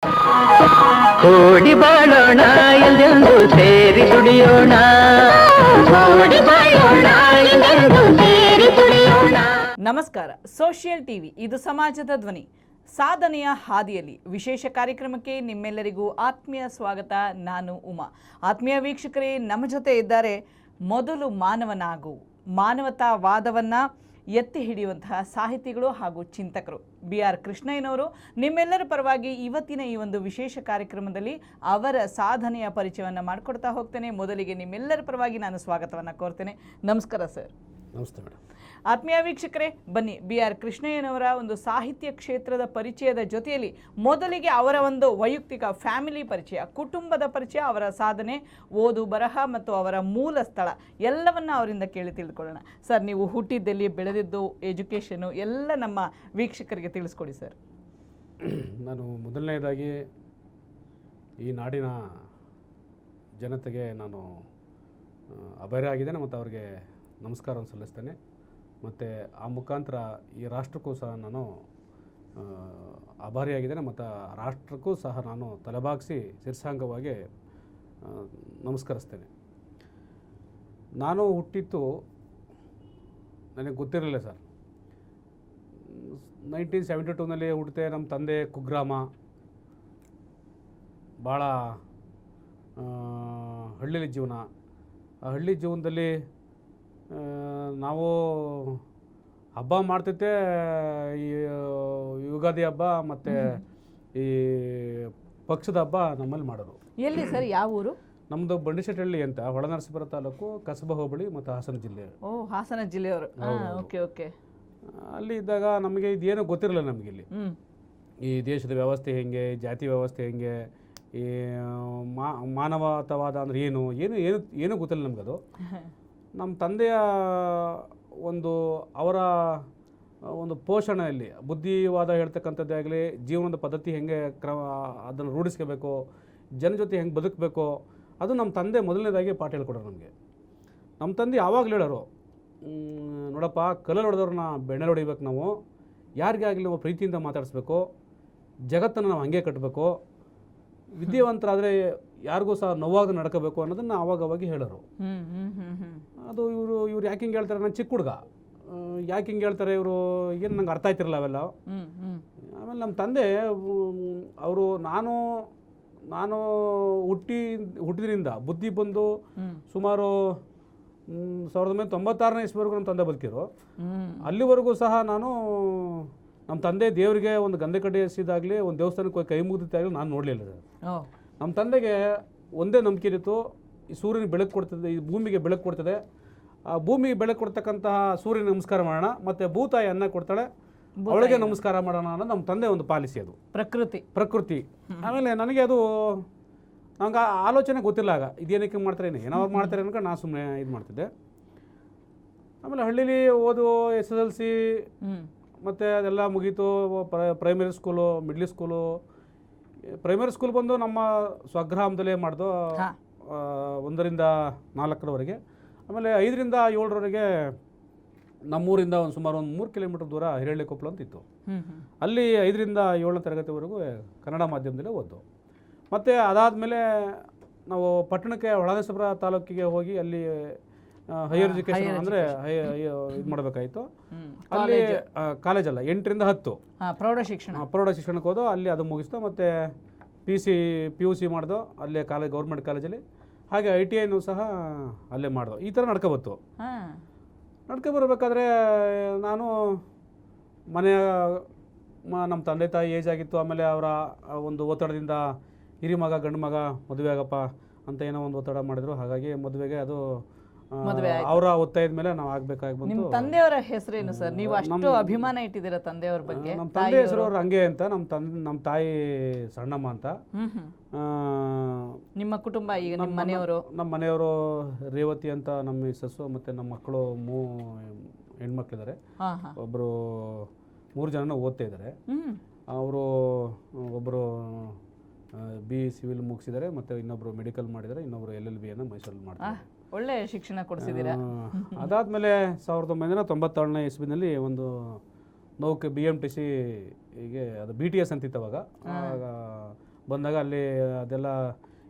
ಕೂಡಿ ಬಾಳೋಣ ಎಲ್ಲೆಂದು ಸೇರಿ ದುಡಿಯೋಣ. ಕೂಡಿ ಬಾಳೋಣ ಎಲ್ಲೆಂದು ಸೇರಿ ದುಡಿಯೋಣ. ನಮಸ್ಕಾರ. ಸೋಷಿಯಲ್ ಟಿವಿ, ಇದು ಸಮಾಜದ ಧ್ವನಿ. ಸಾಧನೆಯ ಹಾದಿಯಲ್ಲಿ ವಿಶೇಷ ಕಾರ್ಯಕ್ರಮಕ್ಕೆ ನಿಮ್ಮೆಲ್ಲರಿಗೂ ಆತ್ಮೀಯ ಸ್ವಾಗತ. ನಾನು ಉಮಾ. ಆತ್ಮೀಯ ವೀಕ್ಷಕರೇ, ನಮ್ಮ ಜೊತೆ ಇದ್ದಾರೆ ಮೊದಲು ಮಾನವನಾಗು, ಮಾನವತಾವಾದವನ್ನು ಎತ್ತಿ ಹಿಡಿಯುವಂತಹ ಸಾಹಿತಿಗಳು ಹಾಗೂ ಚಿಂತಕರು BR ಕೃಷ್ಣಯ್ಯನವರು. ನಿಮ್ಮೆಲ್ಲರ ಪರವಾಗಿ ಇವತ್ತಿನ ಈ ಒಂದು ವಿಶೇಷ ಕಾರ್ಯಕ್ರಮದಲ್ಲಿ ಅವರ ಸಾಧನೆಯ ಪರಿಚಯವನ್ನು ಮಾಡಿಕೊಡ್ತಾ ಹೋಗ್ತೇನೆ. ಮೊದಲಿಗೆ ನಿಮ್ಮೆಲ್ಲರ ಪರವಾಗಿ ನಾನು ಸ್ವಾಗತವನ್ನು ಕೋರ್ತೇನೆ. ನಮಸ್ಕಾರ ಸರ್. ನಮಸ್ತೆ ಮೇಡಮ್. ಆತ್ಮೀಯ ವೀಕ್ಷಕರೇ, ಬನ್ನಿ BR ಕೃಷ್ಣಯ್ಯನವರ ಒಂದು ಸಾಹಿತ್ಯ ಕ್ಷೇತ್ರದ ಪರಿಚಯದ ಜೊತೆಯಲ್ಲಿ ಮೊದಲಿಗೆ ಅವರ ಒಂದು ವೈಯಕ್ತಿಕ ಫ್ಯಾಮಿಲಿ ಪರಿಚಯ, ಕುಟುಂಬದ ಪರಿಚಯ, ಅವರ ಸಾಧನೆ, ಓದು ಬರಹ ಮತ್ತು ಅವರ ಮೂಲ ಸ್ಥಳ ಎಲ್ಲವನ್ನ ಅವರಿಂದ ಕೇಳಿ ತಿಳ್ಕೊಳ್ಳೋಣ. ಸರ್, ನೀವು ಹುಟ್ಟಿದ್ದಲ್ಲಿ, ಬೆಳೆದಿದ್ದು, ಎಜುಕೇಷನು ಎಲ್ಲ ನಮ್ಮ ವೀಕ್ಷಕರಿಗೆ ತಿಳಿಸ್ಕೊಡಿ ಸರ್. ನಾನು ಮೊದಲನೇದಾಗಿ ಈ ನಾಡಿನ ಜನತೆಗೆ ನಾನು ಅಭಯ ಆಗಿದ್ದೇನೆ ಮತ್ತು ಅವರಿಗೆ ನಮಸ್ಕಾರವನ್ನು ಸಲ್ಲಿಸ್ತೇನೆ. ಮತ್ತು ಆ ಮುಖಾಂತರ ಈ ರಾಷ್ಟ್ರಕ್ಕೂ ಸಹ ನಾನು ಆಭಾರಿಯಾಗಿದ್ದೇನೆ ಮತ್ತು ರಾಷ್ಟ್ರಕ್ಕೂ ಸಹ ನಾನು ತಲೆಬಾಗಿಸಿ ಶಿರಸಾಂಗವಾಗಿ ನಮಸ್ಕರಿಸ್ತೇನೆ. ನಾನು ಹುಟ್ಟಿದ್ದು ನನಗೆ ಗೊತ್ತಿರಲಿಲ್ಲ ಸರ್. 1972ನಲ್ಲಿ ಹುಟ್ಟಿದೆ. ನಮ್ಮ ತಂದೆ ಕುಗ್ರಾಮ, ಭಾಳ ಹಳ್ಳಿಲಿ ಜೀವನ. ಆ ಹಳ್ಳಿ ಜೀವನದಲ್ಲಿ ನಾವು ಹಬ್ಬ ಮಾಡ್ತಿದ್ದೆ, ಈ ಯುಗಾದಿ ಹಬ್ಬ ಮತ್ತು ಈ ಪಕ್ಷದ ಹಬ್ಬ ನಮ್ಮಲ್ಲಿ ಮಾಡೋರು. ಎಲ್ಲಿ ಸರ್, ಯಾವ ಊರು? ನಮ್ಮದು ಬಂಡಿಶೆಟ್ಟಹಳ್ಳಿ ಅಂತ, ಹೊಳೆನರಸೀಪುರ ತಾಲೂಕು, ಕಸಬಾ ಹೋಬಳಿ ಮತ್ತು ಹಾಸನ ಜಿಲ್ಲೆ. ಓ, ಹಾಸನ ಜಿಲ್ಲೆಯವರು. Okay okay. ಅಲ್ಲಿ ಇದ್ದಾಗ ನಮಗೆ ಇದೇನೂ ಗೊತ್ತಿರಲಿಲ್ಲ. ನಮಗೆ ಇಲ್ಲಿ ಈ ದೇಶದ ವ್ಯವಸ್ಥೆ ಹೆಂಗೆ, ಜಾತಿ ವ್ಯವಸ್ಥೆ ಹೆಂಗೆ, ಈ ಮಾನವತಾವಾದ ಅಂದರೆ ಏನು ಏನು ಏನು ಏನೂ ಗೊತ್ತಿಲ್ಲ ನಮಗದು. ನಮ್ಮ ತಂದೆಯ ಅವರ ಒಂದು ಪೋಷಣೆಯಲ್ಲಿ ಬುದ್ಧಿವಾದ ಹೇಳ್ತಕ್ಕಂಥದ್ದೇ ಆಗಲಿ, ಜೀವನದ ಪದ್ಧತಿ ಹೆಂಗೆ ಅದನ್ನು ರೂಢಿಸ್ಕೋಬೇಕು, ಜನ ಜೊತೆ ಹೆಂಗೆ ಬದುಕಬೇಕು, ಅದು ನಮ್ಮ ತಂದೆ ಮೊದಲನೇದಾಗಿ ಪಾಠ ಹೇಳ್ಕೊಡೋರು ನಮಗೆ. ನಮ್ಮ ತಂದೆ ಯಾವಾಗಲೂ ಹೇಳೋರು, ನೋಡಪ್ಪ, ಕಲ್ಲಲ್ಲಿ ಹೊಡೆದವ್ರನ್ನ ಬೆಣ್ಣೆಲಿ ಹೊಡಿಬೇಕು, ನಾವು ಯಾರಿಗೇ ಆಗಲಿ ನಾವು ಪ್ರೀತಿಯಿಂದ ಮಾತಾಡಿಸ್ಬೇಕು, ಜಗತ್ತನ್ನು ನಾವು ಹಾಗೆ ಕಟ್ಟಬೇಕು, ವಿದ್ಯಾವಂತರಾದರೆ ಯಾರಿಗೂ ಸಹ ನೋವಾಗ ನಡ್ಕೋಬೇಕು ಅನ್ನೋದನ್ನು ಆವಾಗವಾಗಿ ಹೇಳೋರು. ಅದು ಇವ್ರು ಯಾಕೆ ಹಿಂಗೆ ಹೇಳ್ತಾರೆ, ನಾನು ಚಿಕ್ಕ ಹುಡುಗ, ಯಾಕೆ ಹಿಂಗೆ ಹೇಳ್ತಾರೆ ಇವರು, ಏನು ನಂಗೆ ಅರ್ಥ ಆಯ್ತಿರಲ್ಲ ಅವೆಲ್ಲ. ಆಮೇಲೆ ನಮ್ಮ ತಂದೆ ಅವರು ನಾನು ಹುಟ್ಟಿದ್ರಿಂದ ಬುದ್ಧಿ ಬಂದು ಸುಮಾರು 1996ನೇ ಇಸ್ವಿವರೆಗೂ ನಮ್ಮ ತಂದೆ ಬದುಕಿರು. ಅಲ್ಲಿವರೆಗೂ ಸಹ ನಾನು ನಮ್ಮ ತಂದೆ ದೇವರಿಗೆ ಒಂದು ಗಂಧೆ ಕಡ್ಡಿ ಎಸಿದಾಗಲಿ, ಒಂದು ದೇವಸ್ಥಾನಕ್ಕೆ ಹೋಗಿ ಕೈ ಮುಗಿದಾಗಲಿ ನಾನು ನೋಡಲಿಲ್ಲ. ನಮ್ಮ ತಂದೆಗೆ ಒಂದೇ ನಂಬಿಕೆ ಇತ್ತು, ಈ ಸೂರ್ಯನಿಗೆ ಬೆಳಕು ಕೊಡ್ತದೆ, ಈ ಭೂಮಿಗೆ ಬೆಳಕು ಕೊಡ್ತದೆ, ಆ ಭೂಮಿಗೆ ಬೆಳಕು ಕೊಡ್ತಕ್ಕಂತಹ ಸೂರ್ಯನಿಗೆ ನಮಸ್ಕಾರ ಮಾಡೋಣ, ಮತ್ತು ಭೂತಾಯಿ ಅನ್ನ ಕೊಡ್ತಾಳೆ, ಅವಳಿಗೆ ನಮಸ್ಕಾರ ಮಾಡೋಣ ಅನ್ನೋದು ನಮ್ಮ ತಂದೆ ಒಂದು ಪಾಲಿಸಿ. ಅದು ಪ್ರಕೃತಿ. ಆಮೇಲೆ ನನಗೆ ಅದು ನಂಗೆ ಆಲೋಚನೆ ಗೊತ್ತಿಲ್ಲ ಆಗ, ಇದೇನಕ್ಕೆ ಮಾಡ್ತಾರೆ, ಏನಾದ್ರು ಮಾಡ್ತಾರೆ ಅನ್ಕೊಂಡು ನಾನು ಸುಮ್ಮನೆ ಇದು ಮಾಡ್ತಿದ್ದೆ. ಆಮೇಲೆ ಹಳ್ಳಿಲಿ ಓದು, SSLC ಮತ್ತು ಅದೆಲ್ಲ ಮುಗೀತು. Primary school, middle school. Primary school ಬಂದು ನಮ್ಮ ಸ್ವಗ್ರಾಮದಲ್ಲೇ ಮಾಡ್ದು, 1ರಿಂದ 4ರವರೆಗೆ. ಆಮೇಲೆ 5ರಿಂದ 7ರವರೆಗೆ ನಮ್ಮೂರಿಂದ ಸುಮಾರು 3 ಕಿಲೋಮೀಟರ್ ದೂರ ಹಿರಳ್ಳಿ ಕೊಪ್ಪಳ ಅಂತ ಇತ್ತು. ಅಲ್ಲಿ 5ರಿಂದ 7ನೇ ತರಗತಿವರೆಗೂ ಕನ್ನಡ ಮಾಧ್ಯಮದಲ್ಲೇ ಓದ್ದು. ಮತ್ತು ಅದಾದಮೇಲೆ ನಾವು ಪಟ್ಟಣಕ್ಕೆ, ಹೊಳೆನರಸೀಪುರ ತಾಲೂಕಿಗೆ ಹೋಗಿ ಅಲ್ಲಿ ಹೈಯರ್ ಎಜುಕೇಷನ್ ಅಂದರೆ ಇದು ಮಾಡಬೇಕಾಯಿತು. ಅಲ್ಲಿ ಕಾಲೇಜಲ್ಲ, 8ರಿಂದ 10 ಪ್ರೌಢಶಿಕ್ಷಣಕ್ಕೆ ಹೋದೋ, ಅಲ್ಲಿ ಅದು ಮುಗಿಸ್ತು. ಮತ್ತು PUC ಮಾಡ್ದೋ ಅಲ್ಲೇ ಗೌರ್ಮೆಂಟ್ ಕಾಲೇಜಲ್ಲಿ. ಹಾಗೆ ITIನೂ ಸಹ ಅಲ್ಲೇ ಮಾಡ್ದೋ. ಈ ಥರ ನಡ್ಕೊಬತ್ತು. ನಡ್ಕೊಬರ್ಬೇಕಾದ್ರೆ ನಾನು ನಮ್ಮ ತಂದೆ ತಾಯಿ ಏಜ್ ಆಗಿತ್ತು. ಆಮೇಲೆ ಅವರ ಒಂದು ಒತ್ತಡದಿಂದ ಹಿರಿ ಮಗ, ಗಂಡು ಮಗ ಮದುವೆ ಆಗಪ್ಪ ಅಂತ ಏನೋ ಒಂದು ಒತ್ತಡ ಮಾಡಿದ್ರು. ಹಾಗಾಗಿ ಮದುವೆಗೆ ಅದು ಅವರ ಒತ್ತಾಯದ ಮೇಲೆ ನಾವು ಆಗ್ಬೇಕಾಗಿ ಬಂತು. ನಿಮ್ಮ ತಂದೆಯವರ ಹೆಸರೇನು ಸರ್? ನೀವು ಅಷ್ಟು ಅಭಿಮಾನ ಇಟ್ಟಿದ್ದೀರಾ ತಂದೆಯವರ ಬಗ್ಗೆ? ನಮ್ಮ ತಂದೆ ಹೆಸರು ಅವ್ರು ಹಂಗೆ ಅಂತ, ನಮ್ಮ ತಾಯಿ ಸಣ್ಣಮ್ಮ ಅಂತ. ನಿಮ್ಮ ಕುಟುಂಬ ಈಗ ನಮ್ಮ ಮನೆಯವರು ರೇವತಿ ಅಂತ ನಮ್ಮ ಮಿಸ್ಸಸ್ಸು, ಮತ್ತು ನಮ್ಮ ಮಕ್ಕಳು 3 ಹೆಣ್ಮಕ್ಳಿದ್ದಾರೆ. ಒಬ್ಬರು 3 ಜನ ಓದ್ತಾ ಇದ್ದಾರೆ. ಅವರು ಒಬ್ಬರು BE ಸಿವಿಲ್ ಮುಗಿಸಿದ್ದಾರೆ, ಮತ್ತು ಇನ್ನೊಬ್ಬರು ಮೆಡಿಕಲ್ ಮಾಡಿದ್ದಾರೆ, ಇನ್ನೊಬ್ಬರು LLB ಮೈಸೂರಲ್ಲಿ ಮಾಡ್ತಾರೆ. ಒಳ್ಳೆ ಶಿಕ್ಷಣ ಕೊಡಿಸಿದ್ದೀರಾ. ಅದಾದಮೇಲೆ 1997ನೇ ಇಸ್ವಿನಲ್ಲಿ ಒಂದು ನೌಕೆ BMTC ಹೀಗೆ ಅದು BTS ಅಂತಿತ್ತು ಅವಾಗ. ಬಂದಾಗ ಅಲ್ಲಿ ಅದೆಲ್ಲ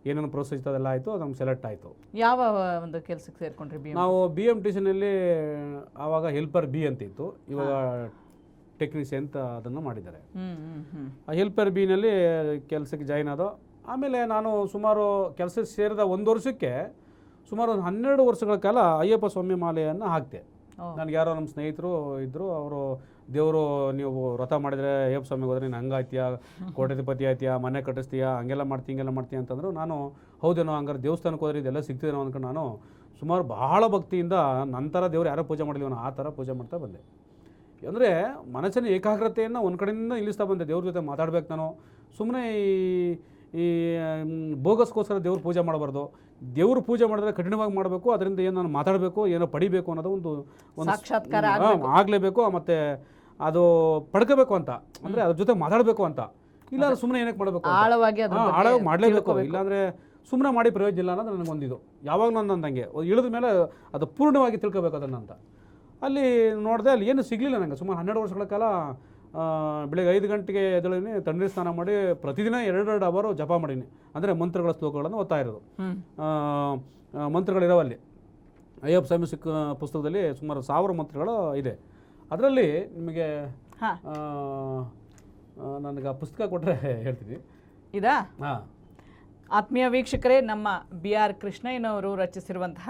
ಏನೇನು ಪ್ರೋಸೆಸ್ ಇತ್ತು ಅದೆಲ್ಲ ಆಯಿತು, ನಮ್ಗೆ ಸೆಲೆಕ್ಟ್ ಆಯಿತು. ಯಾವ ಒಂದು ಕೆಲಸಕ್ಕೆ ಸೇರ್ಕೊಂಡ್ರಿ? ನಾವು BMTCನಲ್ಲಿ ಆವಾಗ ಹೆಲ್ಪರ್ ಬಿ ಅಂತ ಇತ್ತು, ಇವಾಗ ಟೆಕ್ನಿಷಿಯನ್ ಅಂತ ಅದನ್ನು ಮಾಡಿದ್ದಾರೆ. ಆ ಹೆಲ್ಪರ್ ಬಿನಲ್ಲಿ ಕೆಲಸಕ್ಕೆ ಜಾಯ್ನ್ ಆದೋ. ಆಮೇಲೆ ನಾನು ಸುಮಾರು ಕೆಲಸಕ್ಕೆ ಸೇರಿದ 1 ವರ್ಷಕ್ಕೆ ಸುಮಾರು ಒಂದು 12 ವರ್ಷಗಳ ಕಾಲ ಅಯ್ಯಪ್ಪ ಸ್ವಾಮಿ ಮಾಲೆಯನ್ನು ಹಾಕ್ತೆ. ನನಗೆ ಯಾರೋ ನಮ್ಮ ಸ್ನೇಹಿತರು ಇದ್ದರು, ಅವರು ದೇವರು ನೀವು ವ್ರತ ಮಾಡಿದರೆ ಅಯ್ಯಪ್ಪ ಸ್ವಾಮಿಗೆ ಹೋದ್ರೆ ನೀನು ಹಂಗಾಯ್ತೀಯಾ, ಕೋಟ್ಯಾಧಿಪತಿ ಆಯ್ತೀಯಾ, ಮನೆ ಕಟ್ಟಿಸ್ತೀಯಾ, ಹಂಗೆಲ್ಲ ಮಾಡ್ತೀಯ ಹಿಂಗೆಲ್ಲ ಮಾಡ್ತೀಯ ಅಂತಂದರು. ನಾನು ಹೌದೇನೋ, ಹಂಗಾರೆ ದೇವಸ್ಥಾನಕ್ಕೆ ಹೋದ್ರೆ ಇದೆಲ್ಲ ಸಿಗ್ತಿದೇನೋ ಅಂದ್ಕೊಂಡು ನಾನು ಸುಮಾರು ಬಹಳ ಭಕ್ತಿಯಿಂದ ನಂತರ ದೇವರು ಯಾರೋ ಪೂಜೆ ಮಾಡಲಿಲ್ಲ ಆ ಥರ ಪೂಜೆ ಮಾಡ್ತಾ ಬಂದೆ. ಅಂದರೆ ಮನಸ್ಸಿನ ಏಕಾಗ್ರತೆಯನ್ನು ಒಂದು ಕಡೆಯಿಂದ ನಿಲ್ಲಿಸ್ತಾ ಬಂದೆ. ದೇವ್ರ ಜೊತೆ ಮಾತಾಡ್ಬೇಕು ನಾನು. ಸುಮ್ಮನೆ ಈ ಬೋಗಸ್ಗೋಸ್ಕರ ದೇವ್ರ ಪೂಜೆ ಮಾಡಬಾರ್ದು. ದೇವ್ರ ಪೂಜೆ ಮಾಡಿದ್ರೆ ಕಠಿಣವಾಗಿ ಮಾಡಬೇಕು, ಅದರಿಂದ ಏನು ನಾನು ಮಾತಾಡಬೇಕು, ಏನೋ ಪಡಿಬೇಕು ಅನ್ನೋದು ಒಂದು ಸಾಕ್ಷಾತ್ಕಾರ ಆಗಲೇಬೇಕು. ಮತ್ತು ಅದು ಪಡ್ಕೋಬೇಕು ಅಂತ, ಅಂದರೆ ಅದ್ರ ಜೊತೆ ಮಾತಾಡಬೇಕು ಅಂತ. ಇಲ್ಲಾಂದ್ರೆ ಸುಮ್ಮನೆ ಏನಕ್ಕೆ ಮಾಡಬೇಕು, ಆಳವಾಗಿ ಮಾಡಲೇಬೇಕು. ಇಲ್ಲಾಂದರೆ ಸುಮ್ಮನೆ ಮಾಡಿ ಪ್ರಯೋಜನ ಇಲ್ಲ ಅನ್ನೋದು ನನಗೊಂದಿದು. ಯಾವಾಗ ನಾನು ಅಂದಂಗೆ ಇಳಿದ ಮೇಲೆ ಅದು ಪೂರ್ಣವಾಗಿ ತಿಳ್ಕೊಬೇಕು ಅದನ್ನು ಅಂತ. ಅಲ್ಲಿ ನೋಡಿದೆ, ಅಲ್ಲಿ ಏನು ಸಿಗಲಿಲ್ಲ ನನಗೆ. ಸುಮಾರು 12 ವರ್ಷಗಳ ಕಾಲ ಬೆಳಗ್ಗೆ 5 ಗಂಟೆಗೆ ಎದ್ದೇಳೀನಿ, ತಣ್ಣೀರು ಸ್ನಾನ ಮಾಡಿ ಪ್ರತಿದಿನ 2 ಅವರು ಜಪ ಮಾಡೀನಿ. ಅಂದರೆ ಮಂತ್ರಗಳ ಶ್ಲೋಕಗಳನ್ನು ಓದ್ತಾ ಇರೋದು. ಮಂತ್ರಗಳಿರೋವಲ್ಲಿ ಅಯ್ಯಪ್ಪ ಸ್ವಾಮಿ ಪುಸ್ತಕದಲ್ಲಿ ಸುಮಾರು 1000 ಮಂತ್ರಗಳು ಇದೆ. ಅದರಲ್ಲಿ ನಿಮಗೆ ನನಗೆ ಆ ಪುಸ್ತಕ ಕೊಟ್ಟರೆ ಹೇಳ್ತೀನಿ. ಇದಾ? ಹಾಂ. ಆತ್ಮೀಯ ವೀಕ್ಷಕರೇ, ನಮ್ಮ BR ಕೃಷ್ಣಯ್ಯನವರು ರಚಿಸಿರುವಂತಹ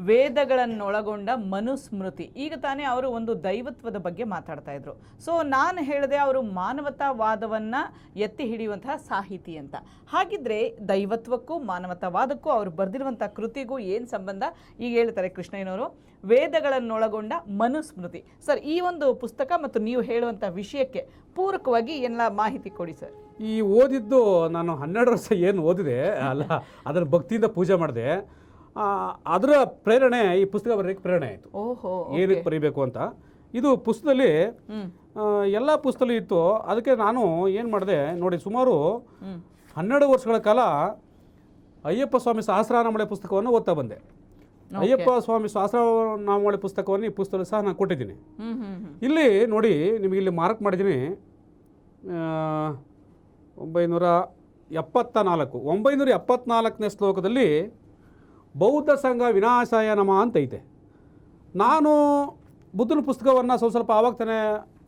ವೇದಗಳನ್ನೊಳಗೊಂಡ ಮನುಸ್ಮೃತಿ. ಈಗ ತಾನೇ ಅವರು ಒಂದು ದೈವತ್ವದ ಬಗ್ಗೆ ಮಾತಾಡ್ತಾ ಇದ್ರು. ಸೊ ನಾನು ಹೇಳಿದೆ ಅವರು ಮಾನವತಾವಾದವನ್ನು ಎತ್ತಿ ಹಿಡಿಯುವಂತಹ ಸಾಹಿತಿ ಅಂತ. ಹಾಗಿದ್ರೆ ದೈವತ್ವಕ್ಕೂ ಮಾನವತಾವಾದಕ್ಕೂ ಅವರು ಬರೆದಿರುವಂಥ ಕೃತಿಗೂ ಏನು ಸಂಬಂಧ? ಈಗ ಹೇಳ್ತಾರೆ ಕೃಷ್ಣಯ್ಯನವರು, ವೇದಗಳನ್ನೊಳಗೊಂಡ ಮನುಸ್ಮೃತಿ. ಸರ್, ಈ ಒಂದು ಪುಸ್ತಕ ಮತ್ತು ನೀವು ಹೇಳುವಂಥ ವಿಷಯಕ್ಕೆ ಪೂರಕವಾಗಿ ಎಲ್ಲ ಮಾಹಿತಿ ಕೊಡಿ ಸರ್. ಈ ಓದಿದ್ದು ನಾನು 12 ವರ್ಷ ಏನು ಓದಿದೆ ಅಲ್ಲ, ಅದರ ಭಕ್ತಿಯಿಂದ ಪೂಜೆ ಮಾಡಿದೆ. ಅದರ ಪ್ರೇರಣೆ ಈ ಪುಸ್ತಕ ಬರೆಯೋಕ್ಕೆ ಪ್ರೇರಣೆ ಆಯಿತು. ಓಹೋ, ಏನಕ್ಕೆ ಬರೀಬೇಕು ಅಂತ. ಇದು ಪುಸ್ತಕದಲ್ಲಿ ಎಲ್ಲ ಪುಸ್ತಕದಲ್ಲಿ ಇತ್ತು. ಅದಕ್ಕೆ ನಾನು ಏನು ಮಾಡಿದೆ ನೋಡಿ, ಸುಮಾರು 12 ವರ್ಷಗಳ ಕಾಲ ಅಯ್ಯಪ್ಪ ಸ್ವಾಮಿ ಸಹಸ್ರನಾಮಾವಳಿ ಪುಸ್ತಕವನ್ನು ಓದ್ತಾ ಬಂದೆ. ಅಯ್ಯಪ್ಪ ಸ್ವಾಮಿ ಸಹಸ್ರನಾಮಾವಳಿ ಪುಸ್ತಕವನ್ನು ಈ ಪುಸ್ತಕದಲ್ಲಿ ಸಹ ನಾನು ಕೊಟ್ಟಿದ್ದೀನಿ. ಇಲ್ಲಿ ನೋಡಿ, ನಿಮಗೆ ಇಲ್ಲಿ ಮಾರ್ಕ್ ಮಾಡಿದ್ದೀನಿ 974ನೇ ಶ್ಲೋಕದಲ್ಲಿ ಬೌದ್ಧ ಸಂಘ ವಿನಾಶಾಯ ನಮಃ ಅಂತ ಐತೆ. ನಾನು ಬುದ್ಧನ ಪುಸ್ತಕವನ್ನು ಸ್ವಲ್ಪ ಆವಾಗ ತಾನೇ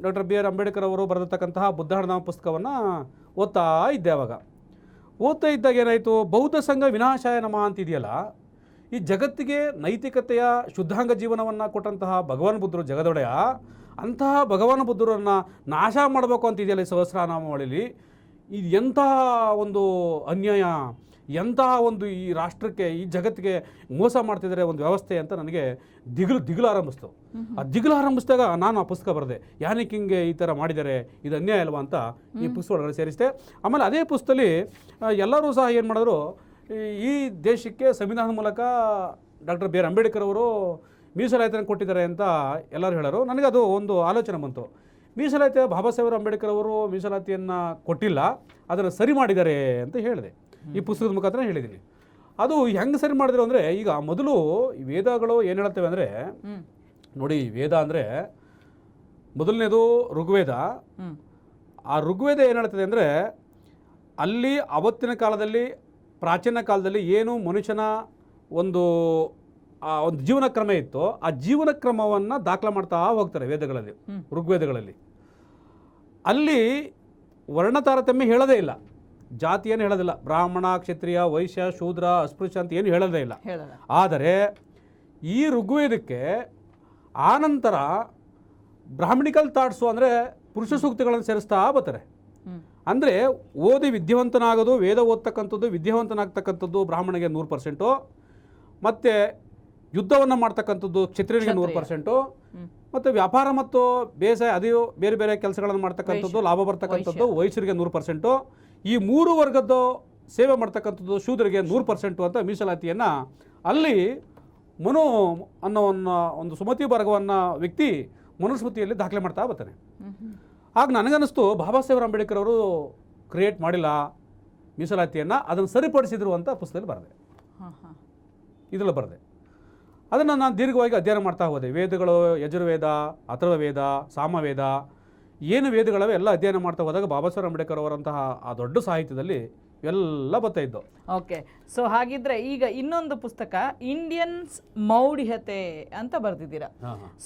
ಡಾಕ್ಟರ್ BR ಅಂಬೇಡ್ಕರ್ ಅವರು ಬರೆದಿರ್ತಕ್ಕಂತಹ ಬುದ್ಧನಾಮ ಪುಸ್ತಕವನ್ನು ಓದ್ತಾ ಇದ್ದೆ. ಆವಾಗ ಓದ್ತಾ ಇದ್ದಾಗ ಏನಾಯಿತು, ಬೌದ್ಧ ಸಂಘ ವಿನಾಶಾಯ ನಮಃ ಅಂತಿದೆಯಲ್ಲ, ಈ ಜಗತ್ತಿಗೆ ನೈತಿಕತೆಯ ಶುದ್ಧಾಂಗ ಜೀವನವನ್ನು ಕೊಟ್ಟಂತಹ ಭಗವಾನ್ ಬುದ್ಧರು ಜಗದೊಡೆಯ, ಅಂತಹ ಭಗವಾನ್ ಬುದ್ಧರನ್ನು ನಾಶ ಮಾಡಬೇಕು ಅಂತಿದೆಯಲ್ಲ ಈ ಸಹಸ್ರನಾಮಾವಳಿಲಿ. ಇದು ಎಂತಹ ಒಂದು ಅನ್ಯಾಯ, ಎಂತಹ ಒಂದು ಈ ರಾಷ್ಟ್ರಕ್ಕೆ, ಈ ಜಗತ್ತಿಗೆ ಮೋಸ ಮಾಡ್ತಿದ್ದಾರೆ ಒಂದು ವ್ಯವಸ್ಥೆ ಅಂತ ನನಗೆ ದಿಗಿಲು ಆರಂಭಿಸ್ತು. ಆ ದಿಗಿಲು ಆರಂಭಿಸಿದಾಗ ನಾನು ಆ ಪುಸ್ತಕ ಬರೆದೆ. ಯಾನಿಕ್ ಹಿಂಗೆ ಈ ಥರ ಮಾಡಿದ್ದಾರೆ, ಇದು ಅನ್ಯಾಯ ಅಲ್ವಾ ಅಂತ ಈ ಪುಸ್ತಕ ಒಳಗಡೆ ಸೇರಿಸಿದೆ. ಆಮೇಲೆ ಅದೇ ಪುಸ್ತಕದಲ್ಲಿ ಎಲ್ಲರೂ ಸಹ ಏನು ಮಾಡಿದ್ರು, ಈ ದೇಶಕ್ಕೆ ಸಂವಿಧಾನದ ಮೂಲಕ ಡಾಕ್ಟರ್ BR ಅಂಬೇಡ್ಕರ್ ಅವರು ಮೀಸಲಾತಿಯನ್ನು ಕೊಟ್ಟಿದ್ದಾರೆ ಅಂತ ಎಲ್ಲರೂ ಹೇಳೋರು. ನನಗೆ ಅದು ಒಂದು ಆಲೋಚನೆ ಬಂತು. ಮೀಸಲಾತಿ ಬಾಬಾ ಸಾಹೇಬ್ ಅಂಬೇಡ್ಕರ್ ಅವರು ಮೀಸಲಾತಿಯನ್ನು ಕೊಟ್ಟಿಲ್ಲ, ಅದನ್ನು ಸರಿ ಮಾಡಿದ್ದಾರೆ ಅಂತ ಹೇಳಿದೆ. ಈ ಪುಸ್ತಕದ ಮುಖಾಂತರ ಹೇಳಿದ್ದೀನಿ. ಅದು ಹೆಂಗೆ ಸರಿ ಮಾಡಿದ್ರು ಅಂದರೆ, ಈಗ ಮೊದಲು ಈ ವೇದಗಳು ಏನು ಹೇಳ್ತೇವೆ ಅಂದರೆ, ನೋಡಿ ವೇದ ಅಂದರೆ ಮೊದಲನೇದು ಋಗ್ವೇದ. ಆ ಋಗ್ವೇದ ಏನು ಹೇಳ್ತದೆ ಅಂದರೆ, ಅಲ್ಲಿ ಅವತ್ತಿನ ಕಾಲದಲ್ಲಿ, ಪ್ರಾಚೀನ ಕಾಲದಲ್ಲಿ ಏನು ಮನುಷ್ಯನ ಒಂದು ಜೀವನ ಕ್ರಮ ಇತ್ತು, ಆ ಜೀವನ ಕ್ರಮವನ್ನು ದಾಖಲೆ ಮಾಡ್ತಾ ಹೋಗ್ತಾರೆ ವೇದಗಳಲ್ಲಿ, ಋಗ್ವೇದಗಳಲ್ಲಿ. ಅಲ್ಲಿ ವರ್ಣ ತಾರತಮ್ಯ ಹೇಳೋದೇ ಇಲ್ಲ, ಜಾತಿಯನ್ನು ಹೇಳೋದಿಲ್ಲ. ಬ್ರಾಹ್ಮಣ, ಕ್ಷತ್ರಿಯ, ವೈಶ್ಯ, ಶೂದ್ರ, ಅಸ್ಪೃಶ್ಯ ಅಂತ ಏನು ಹೇಳೋದೇ ಇಲ್ಲ. ಆದರೆ ಈ ಋಗ್ವೇದಕ್ಕೆ ಆನಂತರ ಬ್ರಾಹ್ಮಣಿಕಲ್ ಥಾಟ್ಸು ಅಂದರೆ ಪುರುಷ ಸೂಕ್ತಗಳನ್ನು ಸೇರಿಸ್ತಾ ಬರ್ತಾರೆ. ಅಂದರೆ ಓದಿ ವಿದ್ಯಾವಂತನಾಗೋದು, ವೇದ ಓದ್ತಕ್ಕಂಥದ್ದು, ವಿದ್ಯಾವಂತನಾಗ್ತಕ್ಕಂಥದ್ದು ಬ್ರಾಹ್ಮಣಿಗೆ 100%, ಮತ್ತು ಯುದ್ಧವನ್ನು ಮಾಡ್ತಕ್ಕಂಥದ್ದು ಕ್ಷತ್ರಿಯನಿಗೆ 100%, ಮತ್ತು ವ್ಯಾಪಾರ ಮತ್ತು ಬೇಸಾಯ ಅದು ಬೇರೆ ಬೇರೆ ಕೆಲಸಗಳನ್ನು ಮಾಡ್ತಕ್ಕಂಥದ್ದು, ಲಾಭ ಬರ್ತಕ್ಕಂಥದ್ದು ವೈಶ್ಯರಿಗೆ 100%, ಈ 3 ವರ್ಗದ ಸೇವೆ ಮಾಡ್ತಕ್ಕಂಥದ್ದು ಶೂದ್ರಿಗೆ 100% ಅಂತ ಮೀಸಲಾತಿಯನ್ನು ಅಲ್ಲಿ ಮನು ಅನ್ನೋ ಒಂದು ಸುಮತಿ ವರ್ಗವನ್ನು ವ್ಯಕ್ತಿ ಮನುಸ್ಮೃತಿಯಲ್ಲಿ ದಾಖಲೆ ಮಾಡ್ತಾ ಬರ್ತಾನೆ. ಆಗ ನನಗನ್ನಿಸ್ತು, ಬಾಬಾ ಸಾಹೇಬ್ ಅಂಬೇಡ್ಕರ್ ಅವರು ಕ್ರಿಯೇಟ್ ಮಾಡಿಲ್ಲ ಮೀಸಲಾತಿಯನ್ನು, ಅದನ್ನು ಸರಿಪಡಿಸಿದ್ರು ಅಂತ ಪುಸ್ತಕದಲ್ಲಿ ಬರೆದೆ. ಇದರಲ್ಲಿ ಬರೆದೆ. ಅದನ್ನು ನಾನು ದೀರ್ಘವಾಗಿ ಅಧ್ಯಯನ ಮಾಡ್ತಾ ಹೋದೆ. ವೇದಗಳು, ಯಜುರ್ವೇದ, ಅಥರ್ವವೇದ, ಸಾಮವೇದ, ಏನು ವೇದಗಳವೆ ಎಲ್ಲ ಅಧ್ಯಯನ ಮಾಡ್ತಾ ಹೋದಾಗ ಬಾಬಾ ಸಾಹೇಬ್ ಅಂಬೇಡ್ಕರ್ ಅವರಂತಹ ಆ ದೊಡ್ಡ ಸಾಹಿತ್ಯದಲ್ಲಿ ಎಲ್ಲ ಬರ್ತಾ ಇದ್ದು. ಓಕೆ, ಸೊ ಹಾಗಿದ್ರೆ ಈಗ ಇನ್ನೊಂದು ಪುಸ್ತಕ ಇಂಡಿಯನ್ಸ್ ಮೌಢ್ಯತೆ ಅಂತ ಬರೆದಿದ್ದೀರಾ.